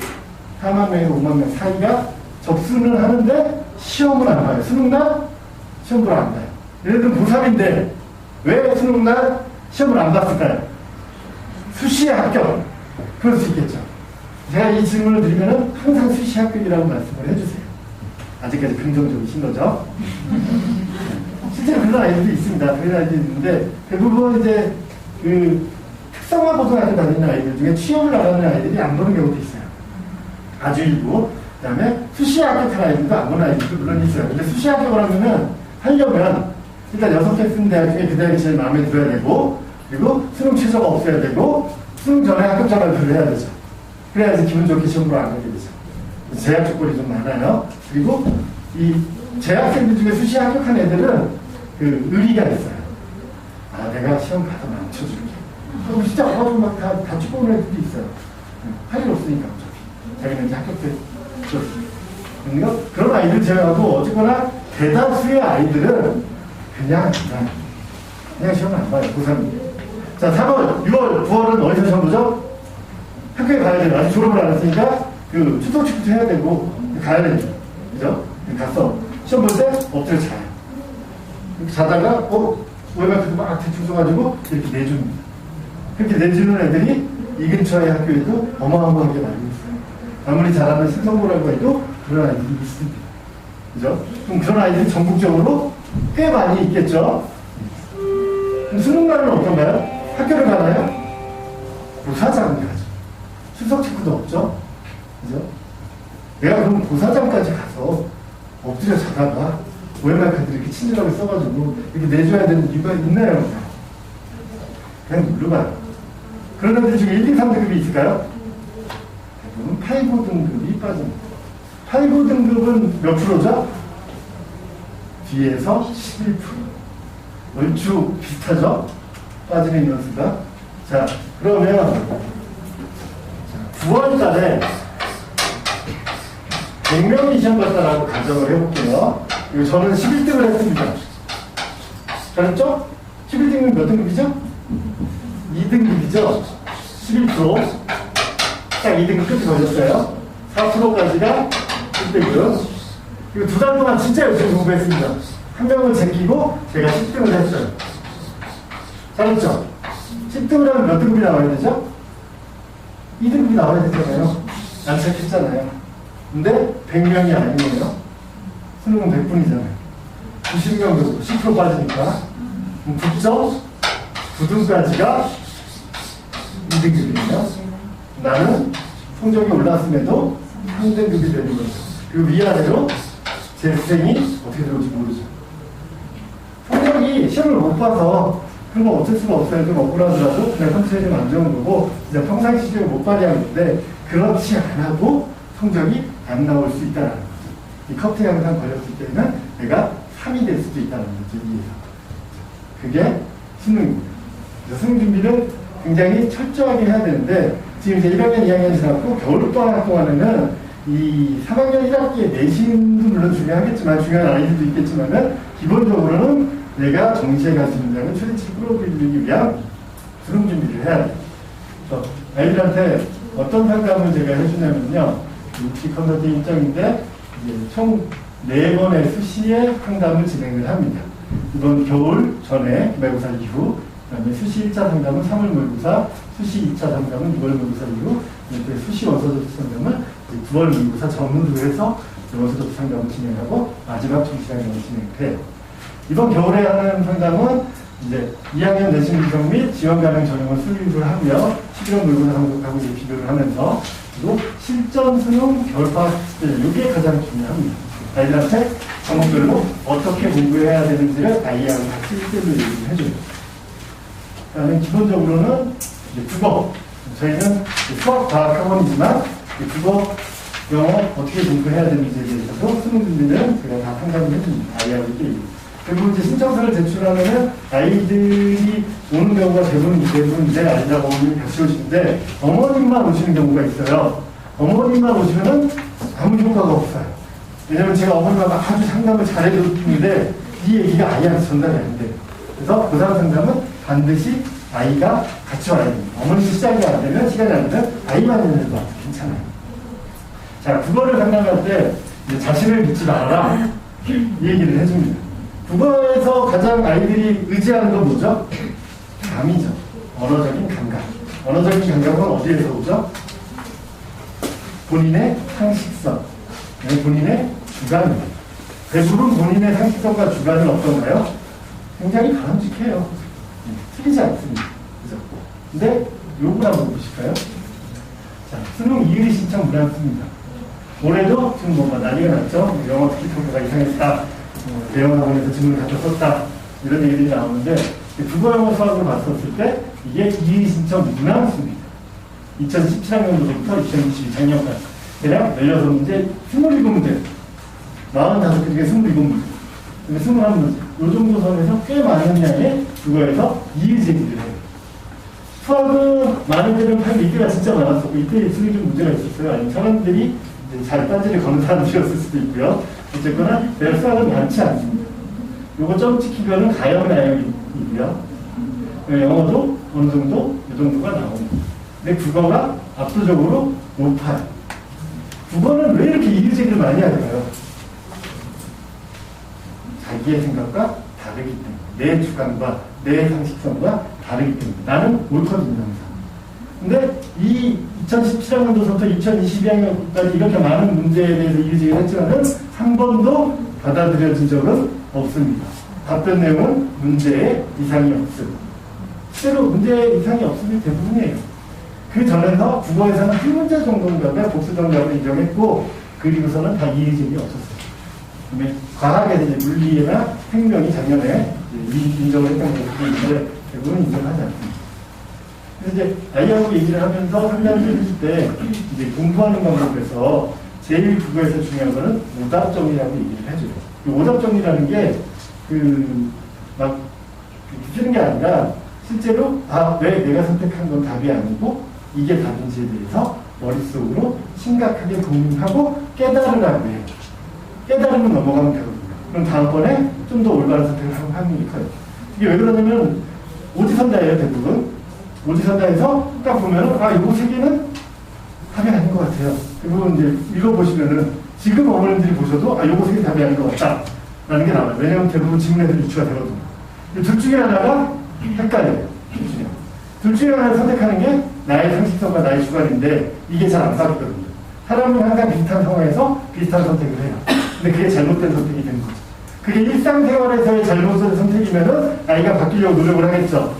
4만 명에서 5만 명 사이가 접수는 하는데 시험을 안 봐요. 수능날 시험 보러 안 봐요. 예를 들면 고3인데 왜 수능날 시험을 안 봤을까요? 수시에 합격. 그럴 수 있겠죠. 제가 이 질문을 드리면은 항상 수시 합격이라고 말씀을 해주세요. 아직까지 긍정적이신 거죠? 실제로 그런 아이들도 있습니다. 그런 아이들이 있는데 대부분 이제 그 특성화 고등학교 다니는 아이들 중에 취업을 나가는 아이들이 안 보는 경우도 있어요. 아주 일부. 그 다음에 수시 합격한 아이들도 안 보는 아이들도 물론 있어요. 근데 수시 합격을 하려면 일단 6개 쓴 대학 중에 그 대학이 제일 마음에 들어야 되고 그리고 수능 최저가 없어야 되고 수능 전에 합격 자료를 해야 되죠. 그래야지 기분 좋게 시험 보러 안 가게 되죠. 제약 조건이 좀 많아요. 그리고 이 재학생들 중에 수시 합격한 애들은 그 의리가 있어요. 내가 시험 가서 맞춰줄게. 그럼 진짜 와가지고 막 다 축구하는 애들도 있어요. 할 일 없으니까 어차피. 자기는 이제 합격됐죠. 그러니까 그런 아이들 제외하고 어쨌거나 대다수의 아이들은 그냥 시험을 안 봐요. 고3. 자, 3월, 6월, 9월은 어디서 시험 보죠? 학교에 가야 돼요. 아직 졸업을 안 했으니까 그 추석 축구도 해야 되고 가야 되죠. 그죠? 가서 시험 볼 때 엎드려 자요. 이렇게 자다가 외곽에서 막 대충 써가지고 이렇게 내줍니다. 그렇게 내주는 애들이 이 근처의 학교에도 어마어마하게 많이 있어요. 아무리 잘하는 신성고라고 해도 그런 아이들이 있습니다. 그죠? 그럼 그런 아이들이 전국적으로 꽤 많이 있겠죠? 그럼 수능날은 어떤가요? 학교를 가나요? 고사장을 가죠. 추석 체크도 없죠? 그죠? 내가 그럼 고사장까지 가서 엎드려 자다가 OMR 카드 이렇게 친절하게 써가지고 이렇게 내줘야 되는 이유가 있나요? 그냥 물어봐요. 그런 애들 중에 1, 2, 3등급이 있을까요? 대부분 8, 9등급이 빠집니다. 8, 9등급은 몇 프로죠? 뒤에서 11%. 얼추 비슷하죠? 빠지는 인원수가. 자, 그러면 9월 달에 100명이 시험 봤다라고 가정을 해볼게요. 이거 저는 11등을 했습니다. 잘했죠? 11등은 몇 등급이죠? 2등급이죠? 11%. 딱 2등급 끝에 걸렸어요. 4%까지가 1등급. 그리고 2달 동안 진짜 열심히 공부했습니다. 한 명을 제끼고 제가 10등을 했어요. 잘했죠? 10등을 하면 몇 등급이 나와야 되죠? 2등급이 나와야 되잖아요. 안착했잖아요. 근데 100명이 아니에요. 수능은 100분이잖아요. 90명 정도, 10% 빠지니까. 9점, 9등까지가 2등급이에요. 나는 성적이 올랐음에도 3등급이 되는 거죠. 그리고 위아래로 제 수생이 어떻게 들어올지 모르죠. 성적이 시험을 못 봐서 그런 거 어쩔 수가 없어요. 좀 억울하더라도 그냥 성취에 좀 안 좋은 거고, 진짜 평상시 실력을 못 발휘하는데, 그렇지 않아도 성적이 안 나올 수 있다는 거죠. 이 커트 양상 걸렸을 때는 내가 3이 될 수도 있다는 거죠, 위에서. 그게 수능입니다. 수능 준비를 굉장히 철저하게 해야 되는데, 지금 이제 1학년, 2학년 지났고, 겨울방학 동안에는 이 3학년 1학기에 내신도 물론 중요하겠지만, 중요한 아이들도 있겠지만은, 기본적으로는 내가 정시에 갈 수 있는 데는 최대치 끌어들이기 위한 수능 준비를 해야 돼요. 그래서 아이들한테 어떤 상담을 제가 해주냐면요, 입시 컨설팅 일정인데, 이제 총 4번의 수시의 상담을 진행을 합니다. 이번 겨울 전에 모의고사 이후, 그 다음에 수시 1차 상담은 3월 모의고사, 수시 2차 상담은 6월 모의고사 이후, 수시 원서접수 상담은 9월 모의고사 전후로 해서 원서접수 상담을 진행하고 마지막 정시 상담을 진행해요. 이번 겨울에 하는 상담은 이제 2학년 내신 구성 및 지원 가능 전형을 수립을 하고요. 11월 모의고사 상담하고 비교를 하면서 그리고 실전 수능 겨울방학 숙제, 이게 가장 중요합니다. 아이들한테 과목별로 어떻게 공부해야 되는지를 아이하고 같이 1대1로 얘기를 해줘요. 그다음에 기본적으로는 이제 국어. 저희는 수학, 과학 학원이지만 국어, 영어 어떻게 공부해야 되는지에 대해서도 수능 준비는 제가 다 상담을 해줍니다. 아이하고 1대1로. 그리고 이제 신청서를 제출하면은 아이들이 오는 경우가 대부분 이제 아이들하고 어머님이 같이 오시는데 어머님만 오시는 경우가 있어요. 어머님만 오시면은 아무 효과가 없어요. 왜냐면 제가 어머님하고 아주 상담을 잘해줬는데 이 얘기가 아이한테 전달이 안 돼요. 그래서 고3 상담은 반드시 아이가 같이 와야 됩니다. 어머님이 시작이 안 되면, 시간이 안 되면 아이만 있는 해도 괜찮아요. 자, 국어를 상담할 때 이제 자신을 믿지 말아라 이 얘기를 해줍니다. 국어에서 가장 아이들이 의지하는 건 뭐죠? 감이죠. 언어적인 감각. 언어적인 감각은 어디에서 오죠? 본인의 상식성, 본인의 주관입니다. 대부분 본인의 상식성과 주관은 어떤가요? 굉장히 바람직해요. 틀리지 않습니다. 그죠? 근데 요걸 한번 보실까요? 자, 수능 이의리 신청 문항습니다. 올해도 지금 뭔가 난리가 났죠? 영어 특기 평가가 이상했다. 대형학원에서 질문을 갖다 썼다. 이런 얘기들이 나오는데, 국어 영어 수학으로 봤었을 때, 이게 이의 신청 문항수입니다. 2017학년도부터 2022 작년까지. 대략 16문제, 27문제. 45개 중에 27문제. 21문제. 이 정도 선에서 꽤 많은 양의 국어에서 이의 제기를 해요. 수학은 많은 데는 8이때가 진짜 많았었고, 이때 수능이 좀 문제가 있었어요. 아니면 사람들이 잘 딴지를 거는 사람들이었을 수도 있고요. 어쨌거나 대략 수학은 많지 않습니다. 요거 점 찍히면은 가형 나형이고요. 영어도 어느 정도 이 정도가 나옵니다. 근데 국어가 압도적으로 높아요. 국어는 왜 이렇게 이의제기를 많이 할까요? 자기의 생각과 다르기 때문에, 내 주관과 내 상식성과 다르기 때문에 나는 옳거든요, 항상. 근데 이 2017학년도부터 2022학년까지 이렇게 많은 문제에 대해서 이의제기를 했지만은 한 번도 받아들여진 적은 없습니다. 답변 내용은 문제에 이상이 없습니다. 실제로 문제에 이상이 없음이 대부분이에요. 그 전에서 국어에서는 한 문제 정도인가 복수 정답을 인정했고, 그리고서는 다 이의제기 없었어요. 그다음에 과학에 이제 물리나 생명이 작년에 인정을 했던 것도 있는데 대부분 인정하지 않습니다. 그래서 이제 아이하고 얘기를 하면서 상담을 해줄 때 이제 공부하는 방법에서 제일 국어에서 중요한 거는 오답정리라고 얘기를 해줘요. 이 오답정리라는 게 막 주는 게 아니라 실제로 왜 내가 선택한 건 답이 아니고 이게 답인지에 대해서 머릿속으로 심각하게 고민하고 깨달으라고 해요. 깨달으면 넘어가면 되거든요. 그럼 다음번에 좀 더 올바른 선택을 하는 확률이 커요. 이게 왜 그러냐면 오지선다예요, 대부분. 오지선다에서 딱 보면은 요거 세 개는 답이 아닌 것 같아요. 그리고 이제 읽어보시면은 지금 어머님들이 보셔도 요거 세 개 답이 아닌 것 같다 라는 게 나와요. 왜냐하면 대부분 지문에서 유추가 되거든요. 둘 중에 하나가 헷갈려요. 둘 중에 하나를 선택하는 게 나의 상식성과 나의 주관인데 이게 잘 안 맞거든요. 사람은 항상 비슷한 상황에서 비슷한 선택을 해요. 근데 그게 잘못된 선택이 되는 거죠. 그게 일상생활에서의 잘못된 선택이면은 아이가 바뀌려고 노력을 하겠죠.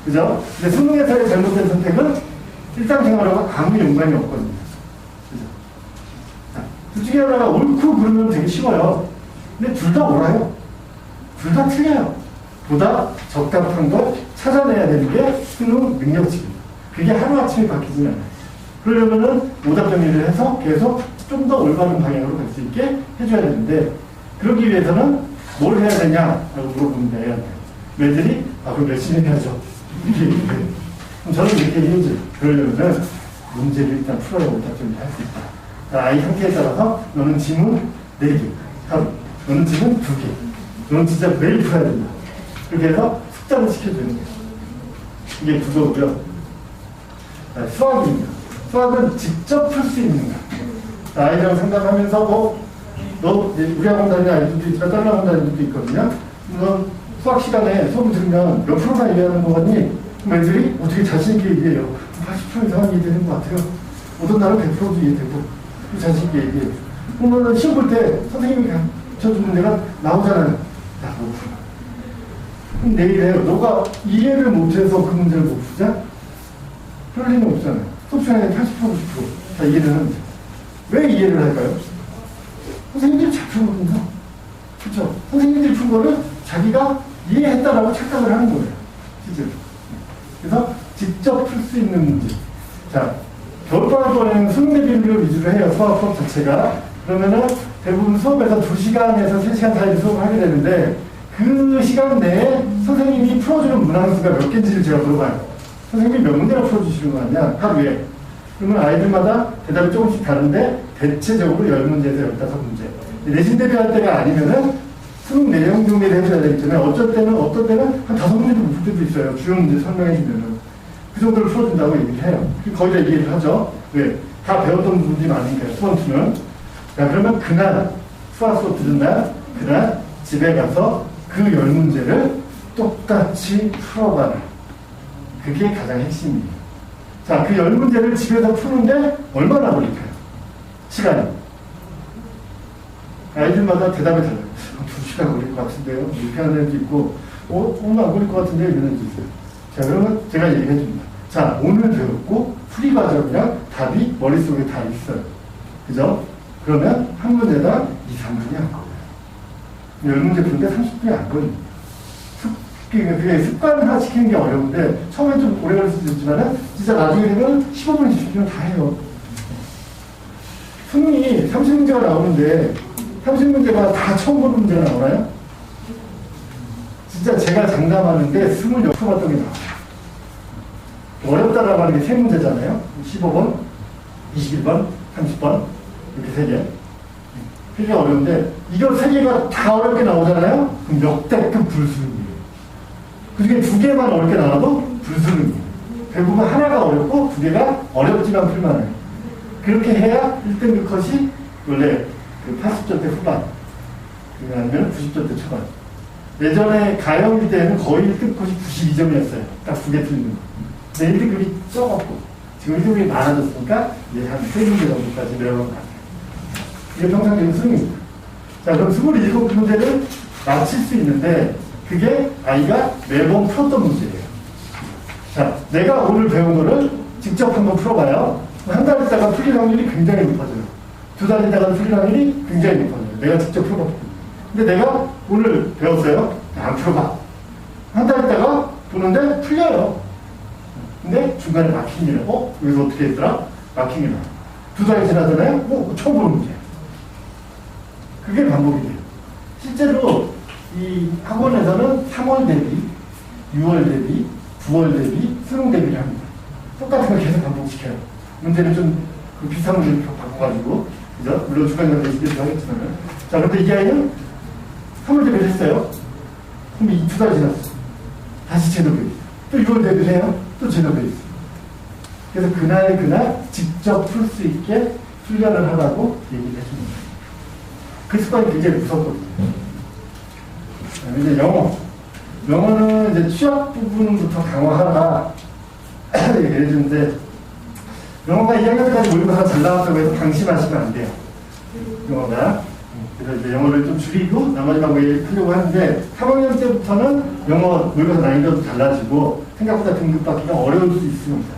그죠? 근데 수능에서의 잘못된 선택은 일상생활하고 아무 연관이 없거든요. 그죠? 자, 둘 중에 하나가 옳고 그르면 되게 쉬워요. 근데 둘 다 옳아요. 둘 다 틀려요. 보다 적합한 걸 찾아내야 되는 게 수능 능력치입니다. 그게 하루아침에 바뀌지는 않아요. 그러려면은 오답 정리를 해서 계속 좀 더 올바른 방향으로 갈 수 있게 해줘야 되는데, 그러기 위해서는 뭘 해야 되냐라고 물어보면 돼요. 애들이 그럼 열심히 해야죠. 이렇게 얘기해요. 그럼 저는 이렇게 얘기해요. 그러려면은 문제를 일단 풀어야 오답 정리를 할 수 있다. 그러니까 아이 상태에 따라서 너는 지문 4개 하루, 너는 지문 2개, 너는 진짜 매일 풀어야 된다. 그렇게 해서 습관을 시켜주는 거예요. 이게 국어고요. 수학입니다. 수학은 직접 풀 수 있는 거야. 아이랑 상담하면서 너 우리 학원 다니는 아이들도 있지만 다른 학원 다니는 애들도 있거든요. 너 수학 시간에 수업 들으면 몇 프로나 얘기하는 거 같니? 그럼 애들이 어떻게 자신있게 얘기해요. 80% 이상 이해되는 것 같아요. 어떤 날은 100%도 이해되고 자신있게 얘기해요. 그러면 시험 볼 때 선생님이 가르쳐준 문제가 나오잖아요. 야, 못 풀어. 그럼 내일에 너가 이해를 못해서 그 문제를 못 풀자? 그럴 리는 없잖아요. 수업 시간에 80%, 90% 다 이해를 하는데. 왜 이해를 할까요? 선생님들이 잘 풀거든요. 그렇죠? 선생님들이 푼 거를 자기가 이해했다라고 착각을 하는 거예요. 실제로. 그래서 직접 풀 수 있는 문제. 자, 겨울방학 동안에는 수능 대비를 위주로 해요. 수학 수업 자체가. 그러면은 대부분 수업에서 2시간에서 3시간 사이에 수업을 하게 되는데, 그 시간 내에 선생님이 풀어주는 문항수가 몇 개인지를 제가 물어봐요. 선생님이 몇 문제나 풀어주시는 거 아니야? 하루에. 그러면 아이들마다 대답이 조금씩 다른데 대체적으로 10문제에서 15문제. 내신 대비할 때가 아니면은 수능 내용 정리를 해줘야 되기 때문에 어떤 때는 한 5문제도 못 풀 때도 있어요. 주요 문제 설명해주면은. 그 정도를 풀어준다고 얘기를 해요. 거의 다 얘기를 하죠. 왜? 다 배웠던 부분이 많으니까요. 수험수는. 자, 그러면 그날 수학 수업 들은 날, 그날 집에 가서 그 10문제를 똑같이 풀어가는. 그게 가장 핵심이에요. 자, 그 10문제를 집에서 푸는데 얼마나 걸릴까요? 시간이. 아이들마다 대답이 달라요. 2시간 걸릴 것 같은데요. 이렇게 하는 애도 있고, 오늘 안 걸릴 것 같은데요. 이런 애도 있어요. 자, 그러면 제가 얘기해 줍니다. 자, 오늘 배웠고, 풀이 과정이랑 답이 머릿속에 다 있어요. 그죠? 그러면 한 문제당 2, 3분이야. 10문제 푸는데 30분이 안 걸립니다. 그게 습관화 시키는 게 어려운데, 처음엔 좀 오래 걸릴 수도 있지만, 진짜 나중에 되면 15분, 20분이면 다 해요. 수능이 30문제가 나오는데, 30문제가 다 처음 보는 문제가 나오나요? 진짜 제가 장담하는데 26표 봤던 게 나와요. 어렵다라고 하는 게 3문제잖아요. 15번, 21번, 30번. 이렇게 3개. 되게 어려운데, 이거 3개가 다 어렵게 나오잖아요? 그럼 역대급 불수능이에요. 그 중에 2개만 어렵게 나와도 불수능이에요. 대부분 하나가 어렵고 2개가 어렵지만 풀만해요. 그렇게 해야 1등급 컷이 원래 그 80점대 후반, 아니면 90점대 초반. 예전에 가영일 때는 거의 1등급 컷이 92점이었어요. 딱 2개 틀리는 거. 근데 1등급이 적었고, 지금 1등급이 많아졌으니까 이제 한 3문제 정도까지 내려간 것 같아요. 이게 평상적인 수능입니다. 자, 그럼 27문제를 맞힐 수 있는데, 그게 아이가 매번 풀었던 문제예요. 자, 내가 오늘 배운 거를 직접 한번 풀어봐요. 한 달 있다가 풀릴 확률이 굉장히 높아져요. 2달 있다가 풀릴 확률이 굉장히 높아져요. 내가 직접 풀어봤거든요. 근데 내가 오늘 배웠어요. 안 풀어봐. 한 달 있다가 보는데 풀려요. 근데 중간에 막히기는, 여기서 어떻게 했더라? 막히기는. 2달이 지나잖아요? 처음 보는 문제예요. 그게 반복이 돼요. 실제로 이 학원에서는 3월 대비, 6월 대비, 9월 대비, 수능 대비를 합니다. 똑같은 걸 계속 반복시켜요. 문제는 좀 비슷한 문제를 바꿔가지고, 그죠? 물론 중간중간 레시피도 하겠지만. 자, 근데 이 아이는 3월 대비를 했어요. 그럼 2달 지났어. 다시 제도 베이스. 또 6월 대비를 해요. 또 제도 베이스. 그래서 그날 직접 풀 수 있게 훈련을 하라고 얘기를 해줍니다. 그 습관이 굉장히 무섭거든요. 이제 영어는 이제 취약 부분부터 강화하라 얘기를 해주는데, 영어가 2학년 때까지 모의고사 잘 나왔다고 해서 방심하시면 안 돼요. 영어가. 그래서 이제 영어를 좀 줄이고 나머지 과목에 하려고 하는데, 3학년 때부터는 영어 모의고사 난이도도 달라지고 생각보다 등급받기가 어려울 수 있습니다.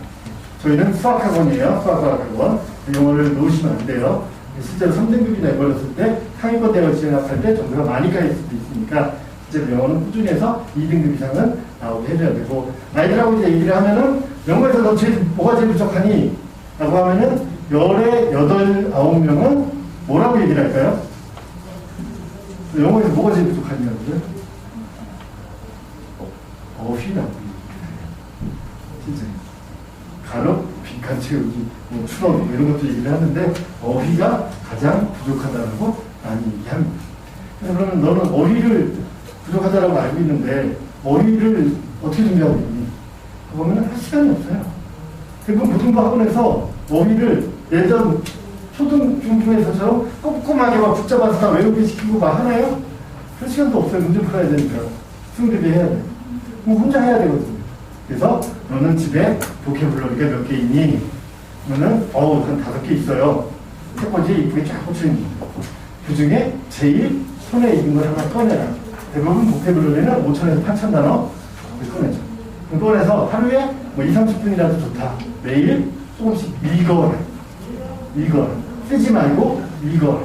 저희는 수학학원이에요. 수학학원. 영어를 놓으시면 안 돼요. 실제로 3등급이 내버렸을 때 상위권 대학을 진학할 때 점수가 많이 깔릴 수도 있으니까 실제로 영어는 꾸준히 해서 2등급 이상은 나오게 해줘야 되고, 아이들하고 이제 얘기를 하면은 영어에서 너 뭐가 제일 부족하니? 라고 하면은 열에 8, 9명은 뭐라고 얘기를 할까요? 영어에서 뭐가 제일 부족하냐고요? 어휘라고. 진짜. 간혹 빈칸 채우기, 뭐 추론, 뭐 이런 것도 얘기를 하는데, 어휘가 가장 부족하다고 많이 얘기합니다. 그래서 그러면 너는 어휘를 부족하다고 알고 있는데, 어휘를 어떻게 준비하고 있니? 그러면 할 시간이 없어요. 대부분 고등부 학원에서 어휘를 예전 초등, 중중에서처럼 꼼꼼하게 막 붙잡아서 다 외우게 시키고 막 하나요? 그럴 시간도 없어요. 문제 풀어야 되니까. 수능 대비해야 돼. 그럼 혼자 해야 되거든요. 그래서 너는 집에 보케블러리가 몇 개 있니? 그러면은 한 5개 있어요. 책꽂이에 이쁘게 쫙 꽂혀있는 거. 그 중에 제일 손에 익은 걸 하나 꺼내라. 대부분 보케블러리는 5,000에서 8,000단어 꺼내죠. 꺼내서 하루에 뭐 2, 30분이라도 좋다. 매일 조금씩 읽어라. 쓰지 말고 읽어라.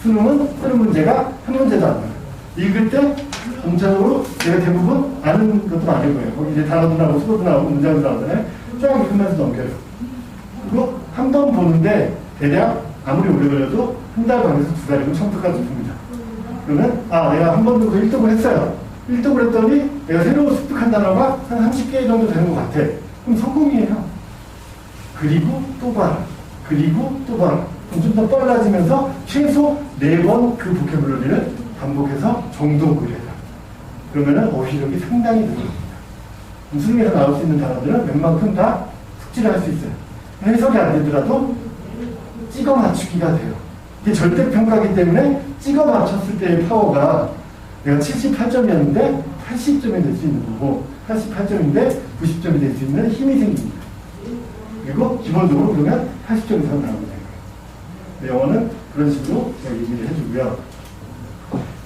수능은 쓰는 문제가 한 문제도 안 나와요. 읽을 때 공적으로 내가 대부분 아는 것도 아닐 거예요. 거기 이제 단어도 나오고 수도도 나오고 문장도 나오잖아요. 쫙 읽으면서 넘겨요. 그리고 한 번 보는데 대략 아무리 오래 걸려도 한 달 반에서 2달이면 처음부터까지 봅니다. 그러면 내가 한 번 정도 1등을 했어요. 1등을 했더니 내가 새로 습득한 단어가 한 30개 정도 되는 것 같아. 그럼 성공이에요. 그리고 또 봐라. 그리고 또 봐라. 그럼 좀 더 빨라지면서 최소 4번 그 보케블러리를 반복해서 정독을 해라. 그러면은 어휘력이 상당히 늘어납니다. 수능에서 나올 수 있는 단어들은 웬만큼 다 숙지를 할 수 있어요. 해석이 안 되더라도 찍어 맞추기가 돼요. 이게 절대평가이기 때문에 찍어 맞췄을 때의 파워가 내가 78점이었는데 80점이 될 수 있는 거고 88점인데 90점이 될 수 있는 힘이 생깁니다. 그리고 기본적으로 그러면 80점 이상 나오게 돼요. 영어는 그런 식으로 제가 얘기를 해주고요.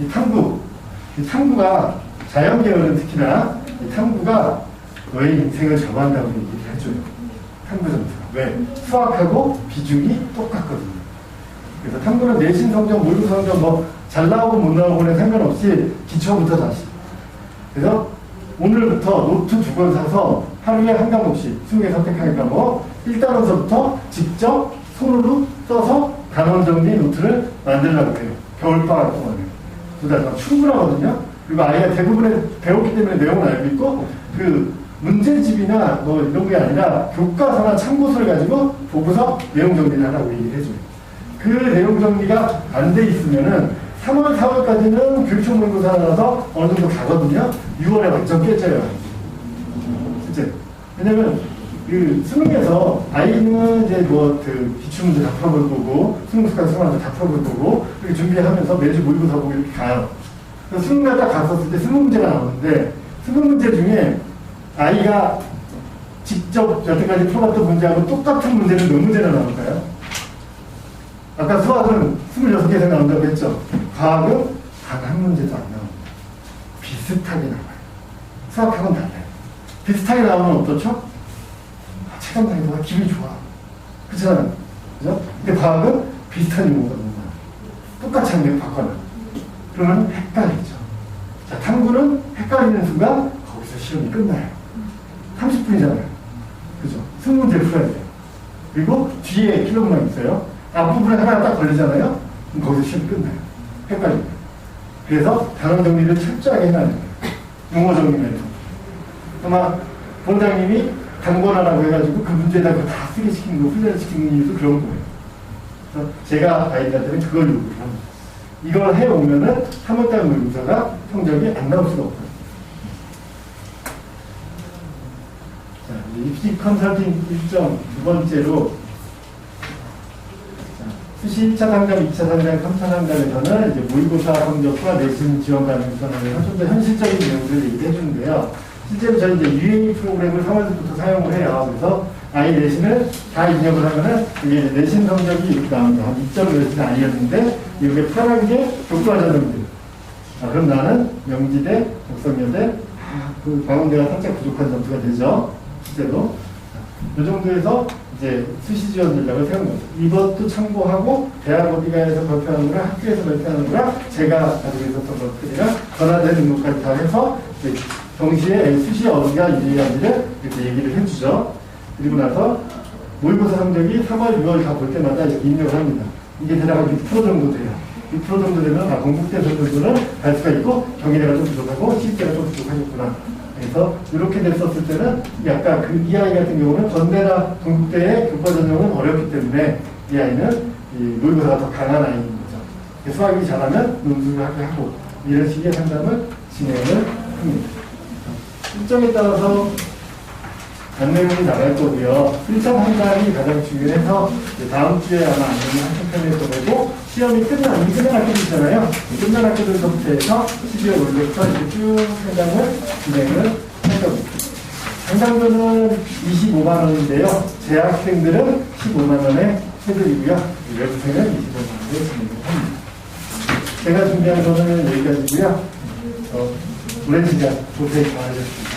이 탐구가 자연계열은 특히나 이 탐구가 너의 인생을 정한다고 얘기를 해줘요. 탐구 점수가. 왜? 수학하고 비중이 똑같거든요. 그래서 탐구는 내신 성적, 모의고 성적 뭐 잘 나오고 못 나오고는 상관없이 기초부터 다시. 그래서 오늘부터 노트 2권 사서 하루에 한 과목씩 20개 선택하는 과목 1단원서부터 직접 손으로 써서 단원 정리 노트를 만들려고 해요. 겨울방학 동안에. 2달 동안 충분하거든요. 그리고 아이가 대부분의 배웠기 때문에 내용을 알고 있고 그 문제집이나 뭐 이런 게 아니라 교과서나 참고서를 가지고 보고서 내용 정리를 하라고 얘기를 해줘요. 그 내용 정리가 안 돼 있으면은 3월, 4월까지는 교육청 모의고사 나서 어느 정도 가거든요. 6월에 완전 깨져요. 실제. 왜냐면 그 수능에서 아이는 이제 뭐 그 기출문제 다 풀어볼 거고 수능 습관 수능한테 다 풀어볼 거고 이렇게 준비하면서 매주 모의고사 보고 이렇게 가요. 그래서 수능날 딱 갔었을 때 수능 문제가 나오는데 수능 문제 중에 아이가 직접 여태까지 풀어봤던 문제하고 똑같은 문제는 몇 문제나 나올까요? 아까 수학은 26개 이상 나온다고 했죠. 과학은 단 한 문제도 안 나옵니다. 비슷하게 나와요. 수학하고는 달라요. 비슷하게 나오면 어떻죠? 체감 난이도가 기분이 좋아. 그렇잖아요. 그죠? 근데 과학은 비슷한 용어가 너무 많아요. 똑같이 한 개 바꿔놔. 그러면 헷갈리죠. 자, 탐구는 헷갈리는 순간 거기서 시험이 끝나요. 30분이잖아요. 그죠? 20문제 풀어야 돼요. 그리고 뒤에 킬로그램 있어요. 앞부분에 하나 딱 걸리잖아요. 그럼 거기서 시험이 끝나요. 헷갈립니다. 그래서 단원 정리를 철저하게 해놔야 돼요. 용어 정리면서. 아마 본장님이 단권하라고 해가지고 그 문제에다 그거 다 쓰게 시키는 거, 훈련을 시키는 이유도 그런 거예요. 그래서 제가 아이들한테는 그걸 요구를 합니다. 이걸 해오면은 3월달 모의고사가 성적이 안 나올 수가 없어요. 자, 입시 컨설팅 일정 2번째로 수시 1차 상담, 2차 상담, 3차 상담에서는 이제 모의고사 성적과 내신 지원 가능성에 대해서 좀 더 현실적인 내용들을 얘기해 주는데요. 실제로 저는 이제 UA 프로그램을 3월부터 사용을 해요. 그래서 아이 내신을 다 입력을 하면은 이게 내신 성적이 이렇게 나옵니다. 한 2점 내신 아이였는데 이렇게 파란 게 교과 전형들. 그럼 나는 명지대, 독성여대, 그 광운대가 살짝 부족한 점수가 되죠. 실제로. 이 정도에서 이제 수시 지원 전략을 세운 거죠. 이것도 참고하고 대학 어디가에서 발표하는 거랑 학교에서 발표하는 거랑 제가 가지고 있었던 것들이랑 전화되는 것까지 다 해서 동시에 수시 어디가 유리한지를 이렇게 얘기를 해주죠. 그리고 나서 모의고사 성적이 3월, 6월 다 볼 때마다 이렇게 입력을 합니다. 이게 대략 6% 정도 돼요. 6% 정도 되면 건국대 선수들은 갈 수가 있고 경희대가 좀 부족하고 시립대가 좀 부족하겠구나. 그래서 이렇게 됐었을 때는 약간 이 아이 같은 경우는 전대나 동국대의 교과 전형은 어렵기 때문에 이 아이는 이 모의고사가 더 강한 아이인 거죠. 수학이 잘하면 논술을 하고 이런 식의 상담을 진행을 합니다. 일정에 따라서 안내문이 나갈 거고요. 일정 상담이 가장 중요해서 다음 주에 아마 안내문 한 편에 보내고 시험이 끝난 학교들 있잖아요. 끝난 학교들부터 해서 12월 월부터 이렇게 쭉 상담을 진행을 할 겁니다. 상담료는 25만 원인데요. 재학생들은 15만 원에 해드리고요. 외부생은 25만 원에 진행을 합니다. 제가 준비한 거는 여기까지고요. 오랜 시간 고생 많으셨습니다.